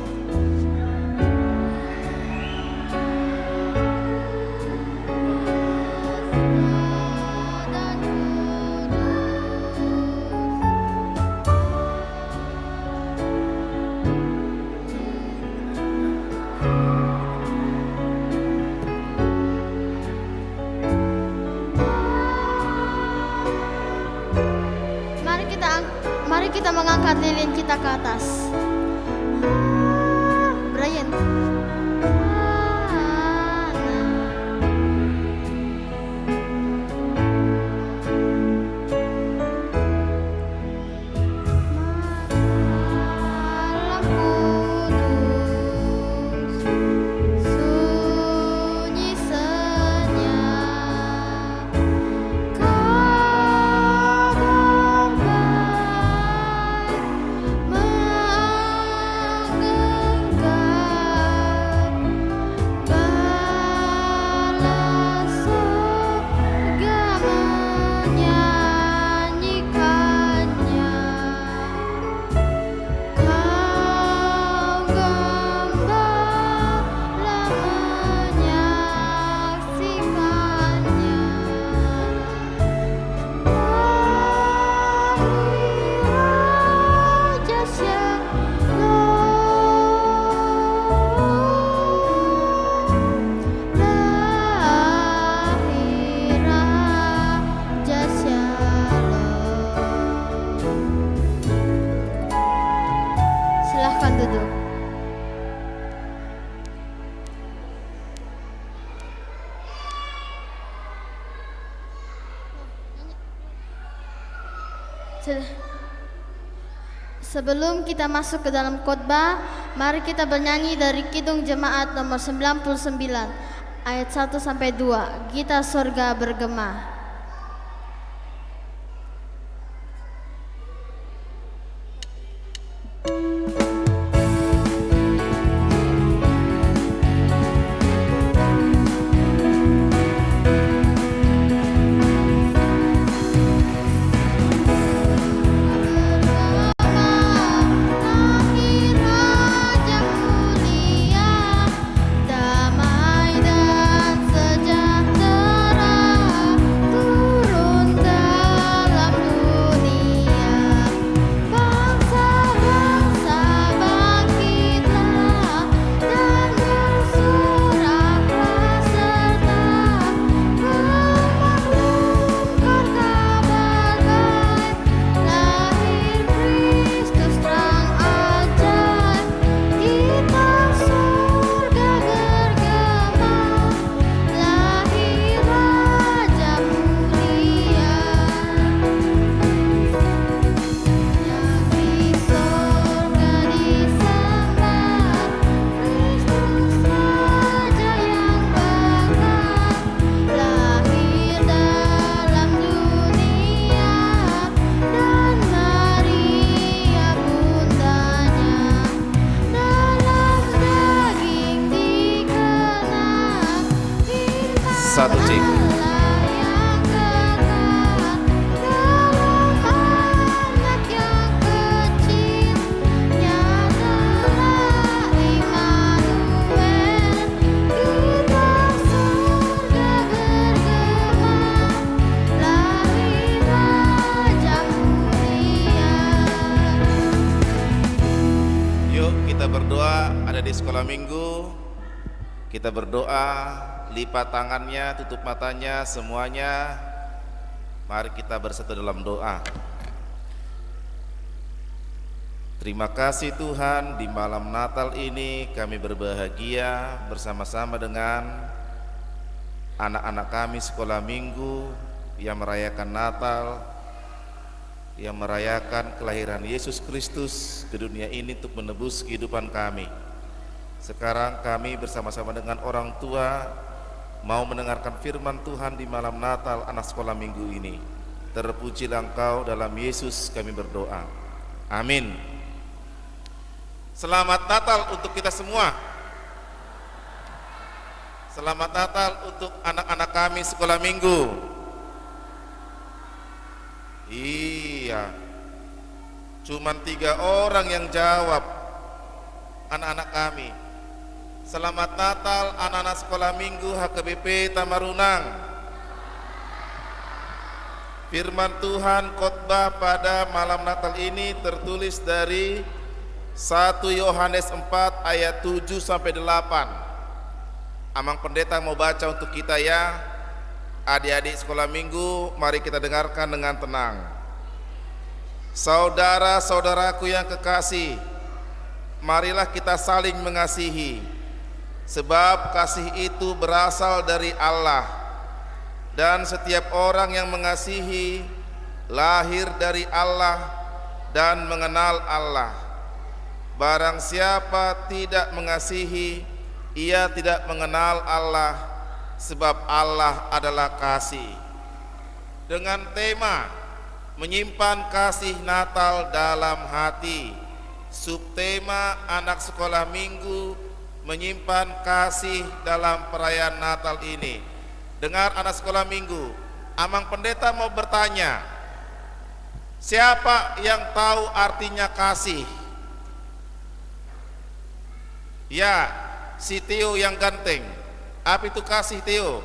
Mari kita mengangkat lilin kita ke atas. Brian. Menggenggam Sebelum kita masuk ke dalam khotbah, mari kita bernyanyi dari Kidung Jemaat nomor 99 ayat 1 sampai 2. Gita Sorga Bergema. Damai dan sejahtera turun Satu cik. Yuk kita berdoa, ada di sekolah minggu. Kita berdoa, lipat tangannya, tutup matanya semuanya. Mari kita bersatu dalam doa. Terima kasih Tuhan, di malam Natal ini kami berbahagia bersama-sama dengan anak-anak kami sekolah minggu yang merayakan Natal, yang merayakan kelahiran Yesus Kristus ke dunia ini untuk menebus kehidupan kami. Sekarang kami bersama-sama dengan orang tua mau mendengarkan firman Tuhan di malam Natal anak sekolah minggu ini. Terpujilah Engkau, dalam Yesus kami berdoa. Amin. Selamat Natal untuk kita semua. Selamat Natal untuk anak-anak kami sekolah minggu. Iya, cuman 3 orang yang jawab, anak-anak kami. Selamat Natal anak-anak sekolah minggu HKBP Tamarunang. Firman Tuhan khotbah pada malam Natal ini tertulis dari 1 Yohanes 4 ayat 7 sampai 8. Amang pendeta mau baca untuk kita ya. Adik-adik sekolah minggu, mari kita dengarkan dengan tenang. Saudara-saudaraku yang kekasih, marilah kita saling mengasihi, sebab kasih itu berasal dari Allah, dan setiap orang yang mengasihi lahir dari Allah dan mengenal Allah. Barang siapa tidak mengasihi, ia tidak mengenal Allah, sebab Allah adalah kasih. Dengan tema menyimpan kasih Natal dalam hati, subtema anak sekolah minggu menyimpan kasih dalam perayaan Natal ini. Dengar anak sekolah minggu, amang pendeta mau bertanya, siapa yang tahu artinya kasih? Ya, si Tio yang ganteng. Apa itu kasih, Tio?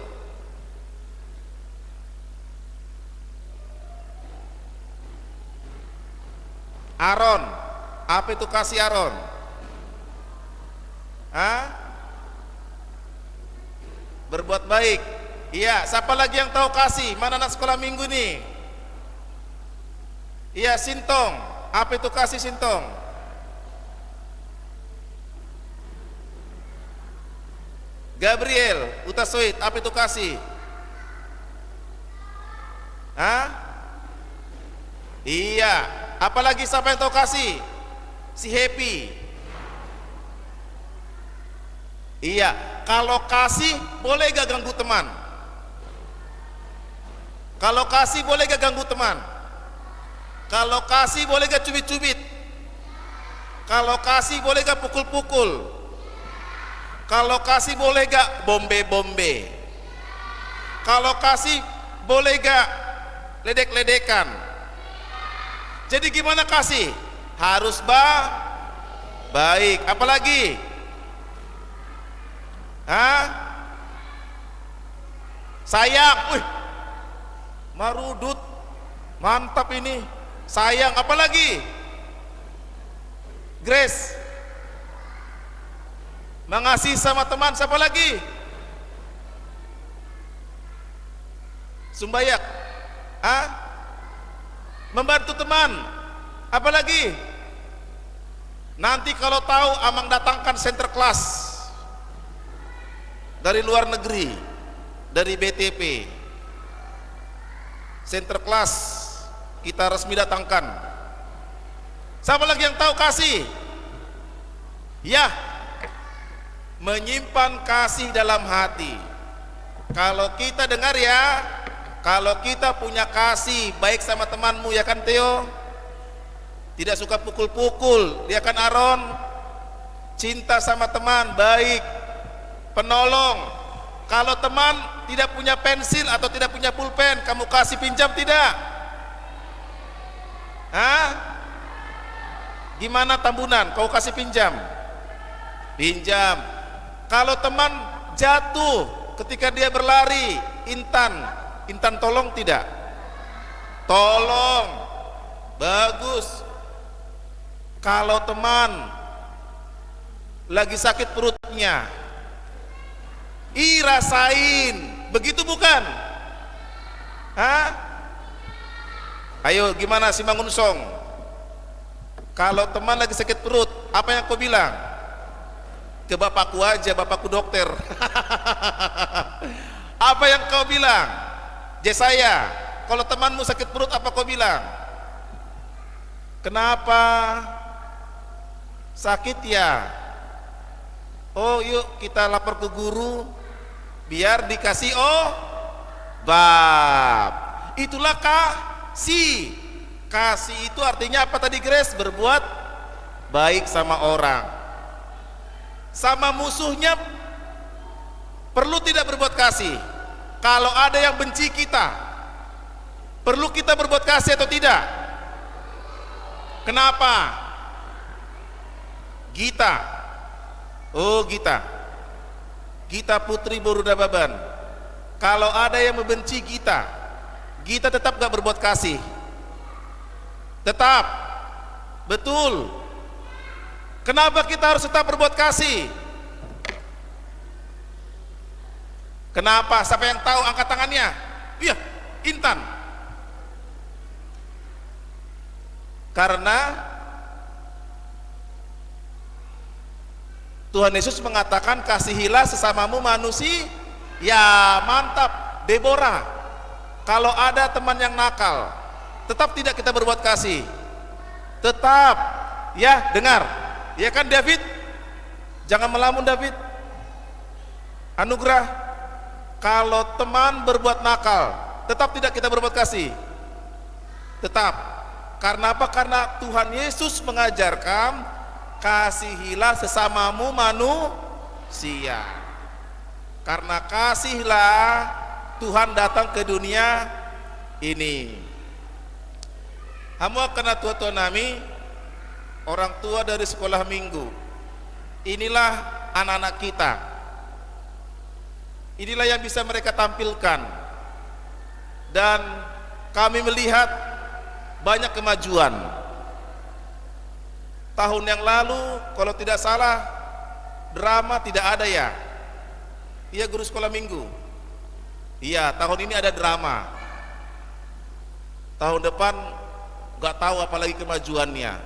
Aron, apa itu kasih Aron? Hah? Berbuat baik. Iya, siapa lagi yang tahu kasih? Mana anak sekolah minggu nih? Iya, Sintong. Apa itu kasih, Sintong? Gabriel, Utasoid, apa itu kasih? Hah? Iya, apalagi siapa yang tahu kasih? Si Happy. Iya, kalau kasih boleh gak ganggu teman? Kalau kasih boleh gak ganggu teman? Kalau kasih boleh gak cubit-cubit? Kalau kasih boleh gak pukul-pukul? Kalau kasih boleh gak bombe-bombe? Kalau kasih boleh gak ledek-ledekan? Jadi gimana kasih? Harus baik. Apalagi? Sayang. Wih, marudut, mantap ini. Sayang, apalagi? Grace. Mengasihi sama teman, siapa lagi? Sumbayak. Membantu teman, apalagi? Nanti kalau tahu Amang datangkan center class dari luar negeri, dari BTP, center class kita resmi datangkan. Siapa lagi yang tahu kasih? Ya, menyimpan kasih dalam hati. Kalau kita dengar ya, kalau kita punya kasih baik sama temanmu, ya kan Theo? Tidak suka pukul-pukul, dia kan Aaron? Cinta sama teman, baik, penolong. Kalau teman tidak punya pensil atau tidak punya pulpen, kamu kasih pinjam tidak? Gimana Tambunan? Kau kasih pinjam? Pinjam. Kalau teman jatuh ketika dia berlari, Intan tolong tidak? Tolong. Bagus. Kalau teman lagi sakit perutnya, rasain. Begitu bukan? Ayo gimana si Mangunsong? Kalau teman lagi sakit perut, apa yang kau bilang? Ke bapakku aja, bapakku dokter. Apa yang kau bilang? Jesaya, kalau temanmu sakit perut, apa kau bilang? Kenapa? Sakit ya? Oh, yuk kita lapor ke guru biar dikasih obat. Itulah kasih. Kasih itu artinya apa tadi Grace? Berbuat baik sama orang. Sama musuhnya perlu tidak berbuat kasih? Kalau ada yang benci kita, perlu kita berbuat kasih atau tidak? Kenapa? Gita Putri Borudababan, kalau ada yang membenci Gita tetap gak berbuat kasih? Tetap. Betul. Kenapa kita harus tetap berbuat kasih? Kenapa? Siapa yang tahu angkat tangannya? Iya, Intan. Karena Tuhan Yesus mengatakan kasihilah sesamamu manusia. Ya, mantap. Deborah, kalau ada teman yang nakal, tetap tidak kita berbuat kasih? Tetap. Ya, dengar. Ya kan David? Jangan melamun David. Anugerah, kalau teman berbuat nakal, tetap tidak kita berbuat kasih? Tetap. Karena apa? Karena Tuhan Yesus mengajarkan kasihilah sesamamu manusia. Karena kasihlah Tuhan datang ke dunia ini. Hamu kena tua-tua nami, orang tua dari sekolah minggu. Inilah anak-anak kita. Inilah yang bisa mereka tampilkan. Dan kami melihat banyak kemajuan. Tahun yang lalu kalau tidak salah drama tidak ada ya? Iya guru sekolah minggu. Iya, tahun ini ada drama. Tahun depan gak tahu apalagi kemajuannya.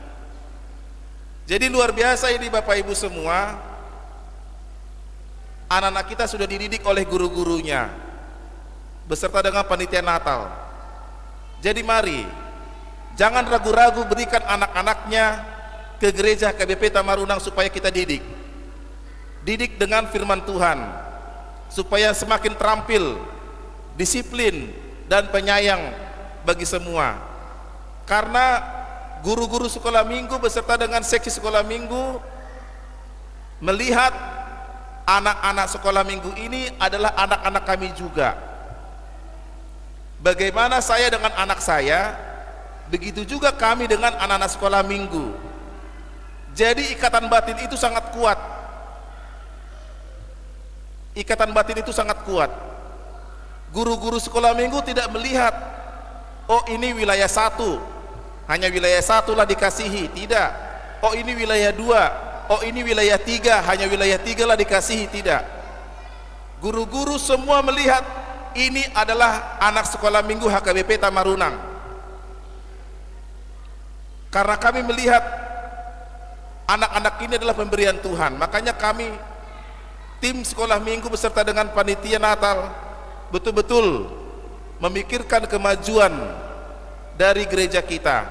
Jadi luar biasa ini Bapak Ibu semua. Anak-anak kita sudah dididik oleh guru-gurunya beserta dengan panitia Natal. Jadi mari Jangan ragu-ragu berikan anak-anaknya ke gereja KBP Tamarunang supaya kita didik. Didik dengan firman Tuhan supaya semakin terampil, disiplin dan penyayang bagi semua. Karena guru-guru sekolah minggu beserta dengan seksi sekolah minggu melihat anak-anak sekolah minggu ini adalah anak-anak kami juga. Bagaimana saya dengan anak saya, begitu juga kami dengan anak-anak sekolah minggu. Jadi ikatan batin itu sangat kuat. Ikatan batin itu sangat kuat. Guru-guru sekolah minggu tidak melihat, oh ini wilayah 1, hanya wilayah 1 lah dikasihi. Tidak. Oh ini wilayah 2, oh ini wilayah 3, hanya wilayah 3 lah dikasihi. Tidak. Guru-guru semua melihat ini adalah anak sekolah minggu HKBP Tamarunang. Karena kami melihat anak-anak ini adalah pemberian Tuhan, makanya kami tim sekolah minggu beserta dengan panitia Natal betul-betul memikirkan kemajuan dari gereja kita.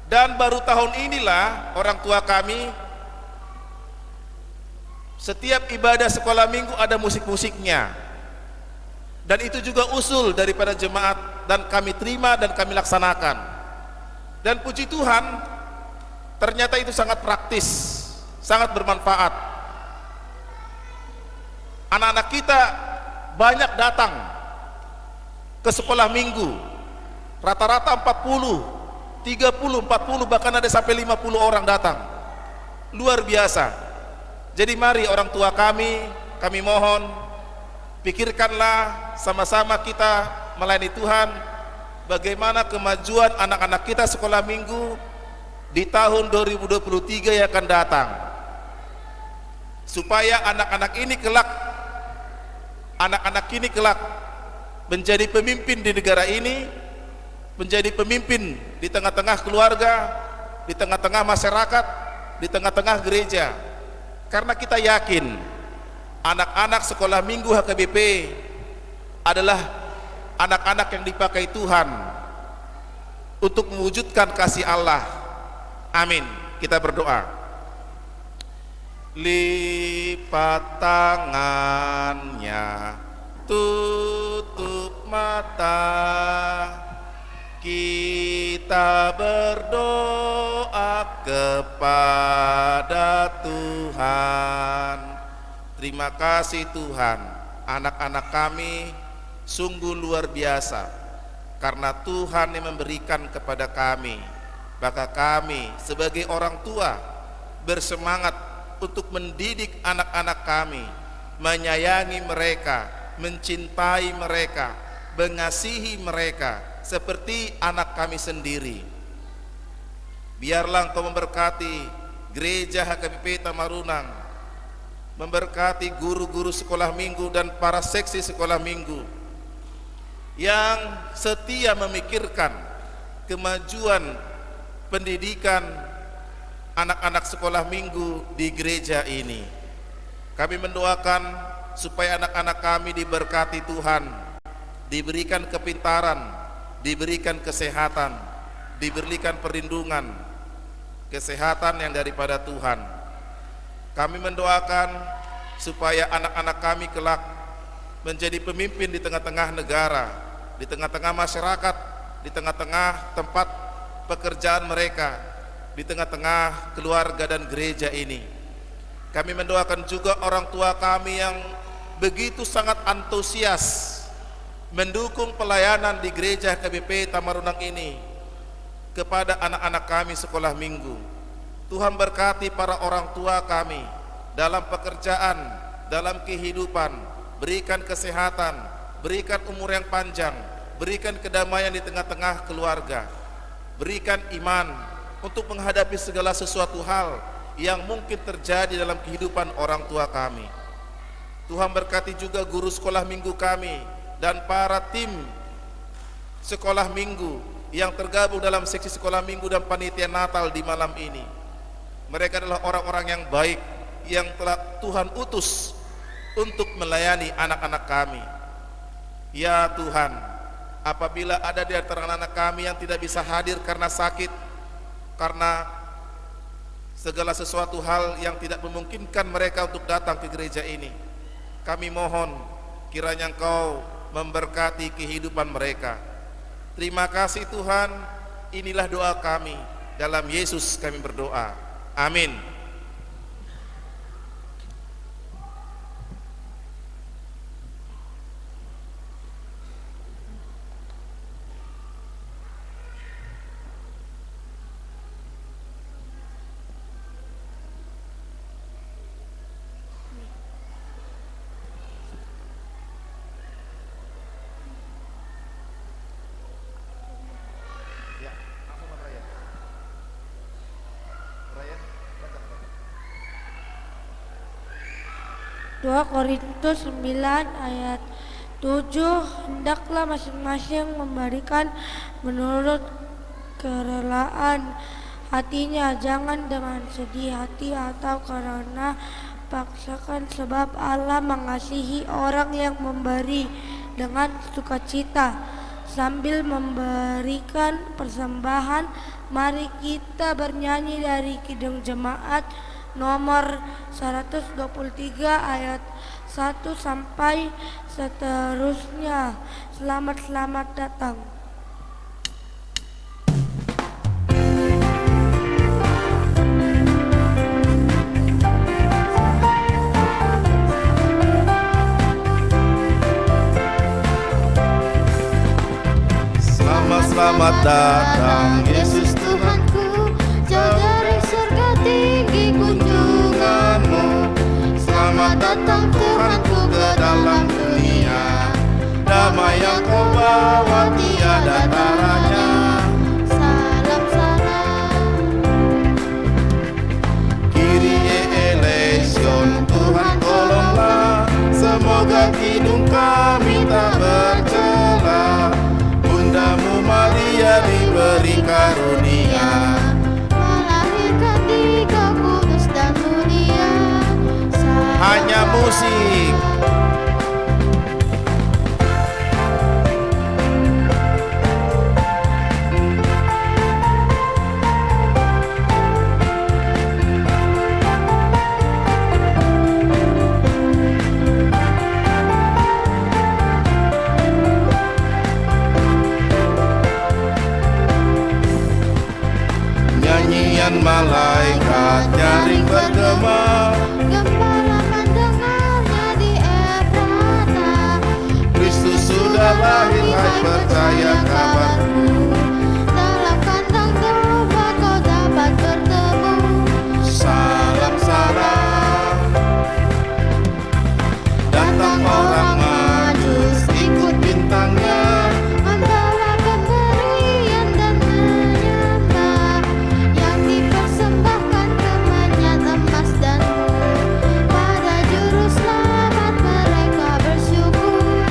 Dan baru tahun inilah orang tua kami setiap ibadah sekolah minggu ada musik-musiknya. Dan itu juga usul daripada jemaat dan kami terima dan kami laksanakan. Dan puji Tuhan, ternyata itu sangat praktis, sangat bermanfaat. Anak-anak kita banyak datang ke sekolah minggu, rata-rata 40, 30, 40, bahkan ada sampai 50 orang datang. Luar biasa. Jadi mari orang tua kami mohon, pikirkanlah sama-sama kita melayani Tuhan, bagaimana kemajuan anak-anak kita sekolah minggu di tahun 2023 yang akan datang, supaya anak-anak ini kelak menjadi pemimpin di negara ini, menjadi pemimpin di tengah-tengah keluarga, di tengah-tengah masyarakat, di tengah-tengah gereja. Karena kita yakin anak-anak sekolah minggu HKBP adalah anak-anak yang dipakai Tuhan untuk mewujudkan kasih Allah. Amin. Kita berdoa. Lipat tangannya, tutup mata, kita berdoa kepada Tuhan. Terima kasih Tuhan, anak-anak kami sungguh luar biasa karena Tuhan yang memberikan kepada kami. Maka kami sebagai orang tua bersemangat untuk mendidik anak-anak kami, menyayangi mereka, mencintai mereka, mengasihi mereka seperti anak kami sendiri. Biarlah Engkau memberkati gereja HKBP Tamarunang, memberkati guru-guru sekolah minggu dan para seksi sekolah minggu yang setia memikirkan kemajuan pendidikan anak-anak sekolah minggu di gereja ini. Kami mendoakan supaya anak-anak kami diberkati Tuhan, diberikan kepintaran, diberikan kesehatan, diberikan perlindungan, kesehatan yang daripada Tuhan. Kami mendoakan supaya anak-anak kami kelak menjadi pemimpin di tengah-tengah negara, di tengah-tengah masyarakat, di tengah-tengah tempat pekerjaan mereka, di tengah-tengah keluarga dan gereja ini. Kami mendoakan juga orang tua kami yang begitu sangat antusias mendukung pelayanan di gereja KBP Tamarunang ini kepada anak-anak kami sekolah minggu. Tuhan berkati para orang tua kami dalam pekerjaan, dalam kehidupan, berikan kesehatan, berikan umur yang panjang, berikan kedamaian di tengah-tengah keluarga, berikan iman untuk menghadapi segala sesuatu hal yang mungkin terjadi dalam kehidupan orang tua kami. Tuhan berkati juga guru sekolah minggu kami dan para tim sekolah minggu yang tergabung dalam seksi sekolah minggu dan panitia Natal di malam ini. Mereka adalah orang-orang yang baik yang telah Tuhan utus untuk melayani anak-anak kami. Ya Tuhan, Apabila ada di antara anak kami yang tidak bisa hadir karena sakit, karena segala sesuatu hal yang tidak memungkinkan mereka untuk datang ke gereja ini, kami mohon kiranya Engkau memberkati kehidupan mereka. Terima kasih Tuhan, inilah doa kami, dalam Yesus kami berdoa, amin. Dua Korintus 9 ayat 7, hendaklah masing-masing memberikan menurut kerelaan hatinya, jangan dengan sedih hati atau karena paksakan, sebab Allah mengasihi orang yang memberi dengan sukacita. Sambil memberikan persembahan, mari kita bernyanyi dari Kidung Jemaat nomor 123 ayat 1 sampai seterusnya. Selamat datang. Selamat datang Yesus Tuhanku, jauh dari surga tinggi kunjunganmu. Selamat datang Tuhanku ke dalam dunia, damai yang kau bawa tiada taranya. Salam salam Kyrie eleison, Tuhan tolonglah, semoga hidung kami tak bercela. Bundamu Maria diberi karunia, melahirkan Tiga Kudus dan mulia. Hanya musik. Nyanyian malaikat nyaring bergema, gembala mendengarnya di Efrata. Kristus sudah lahir, hai percaya kabarku, dalam kandang domba kau dapat bertemu. Salam salam. Datang orang Majus ikut bintangnya, membawa pemberian dan menyembah, yang dipersembahkan kemenyan emas dan mur. Pada juru selamat mereka bersyukur.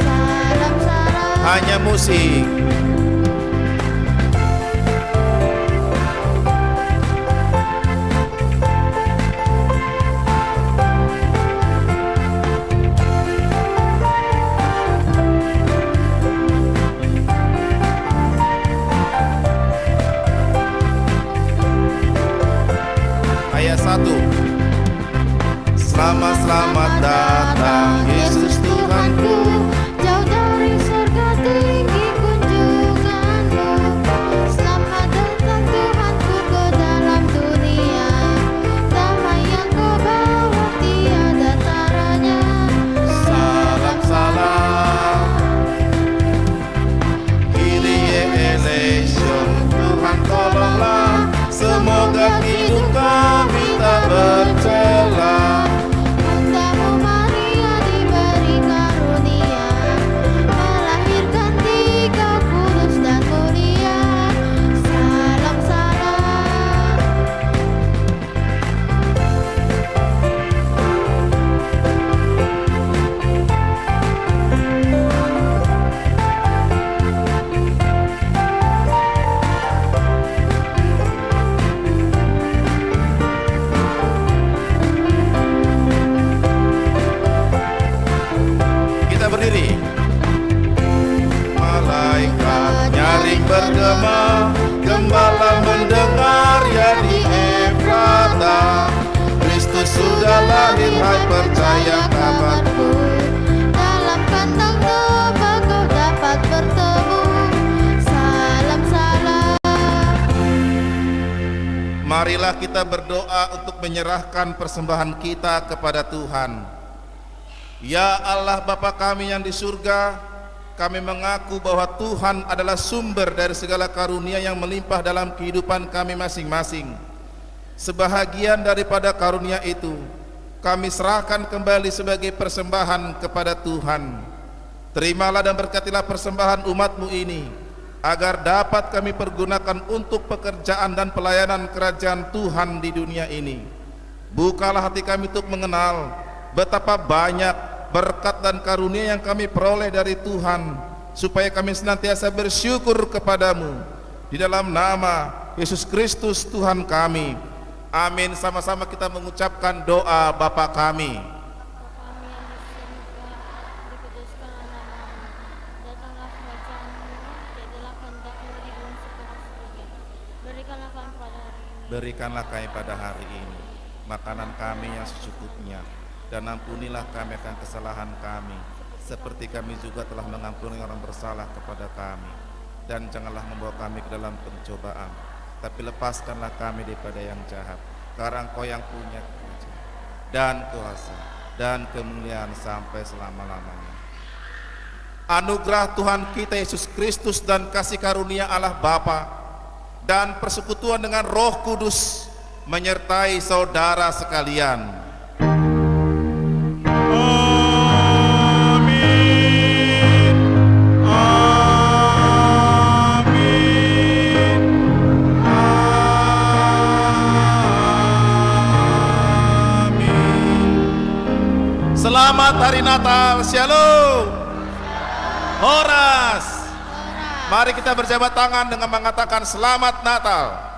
Salam salam. Hanya musik. Ayat 1. Selamat datang Yesus Tuhanku, jauh dari surga tinggi kunjunganmu. Selamat datang Tuhanku ke dalam dunia, damai yang kau bawa tiada taranya. Salam salam Kyrie eleison, Tuhan tolonglah, semoga hidup kami tak bercela. Bundamu Maria diberi karunia, melahirkan Tiga Kudus dan mulia. Salam salam. Gema, gembala mendengar ya di Efrata, Kristus sudah lahir, hai percaya kabarku. Dalam kandang domba kau dapat bertemu. Salam salam. Marilah kita berdoa untuk menyerahkan persembahan kita kepada Tuhan. Ya Allah Bapa kami yang di surga, kami mengaku bahwa Tuhan adalah sumber dari segala karunia yang melimpah dalam kehidupan kami masing-masing. Sebahagian daripada karunia itu kami serahkan kembali sebagai persembahan kepada Tuhan. Terimalah dan berkatilah persembahan umat-Mu ini, agar dapat kami pergunakan untuk pekerjaan dan pelayanan kerajaan Tuhan di dunia ini. Bukalah hati kami untuk mengenal betapa banyak berkat dan karunia yang kami peroleh dari Tuhan, supaya kami senantiasa bersyukur kepadamu. Di dalam nama Yesus Kristus Tuhan kami. Amin. Sama-sama kita mengucapkan doa Bapa kami. Berikanlah kami pada hari ini makanan kami yang secukupnya, dan ampunilah kami akan kesalahan kami, seperti kami juga telah mengampuni orang bersalah kepada kami. Dan janganlah membawa kami ke dalam pencobaan, tapi lepaskanlah kami daripada yang jahat. Karena Engkau yang punya kerajaan dan kuasa dan kemuliaan sampai selama-lamanya. Anugerah Tuhan kita Yesus Kristus dan kasih karunia Allah Bapa dan persekutuan dengan Roh Kudus menyertai saudara sekalian. Selamat Hari Natal, Shalom. Horas. Mari kita berjabat tangan dengan mengatakan Selamat Natal.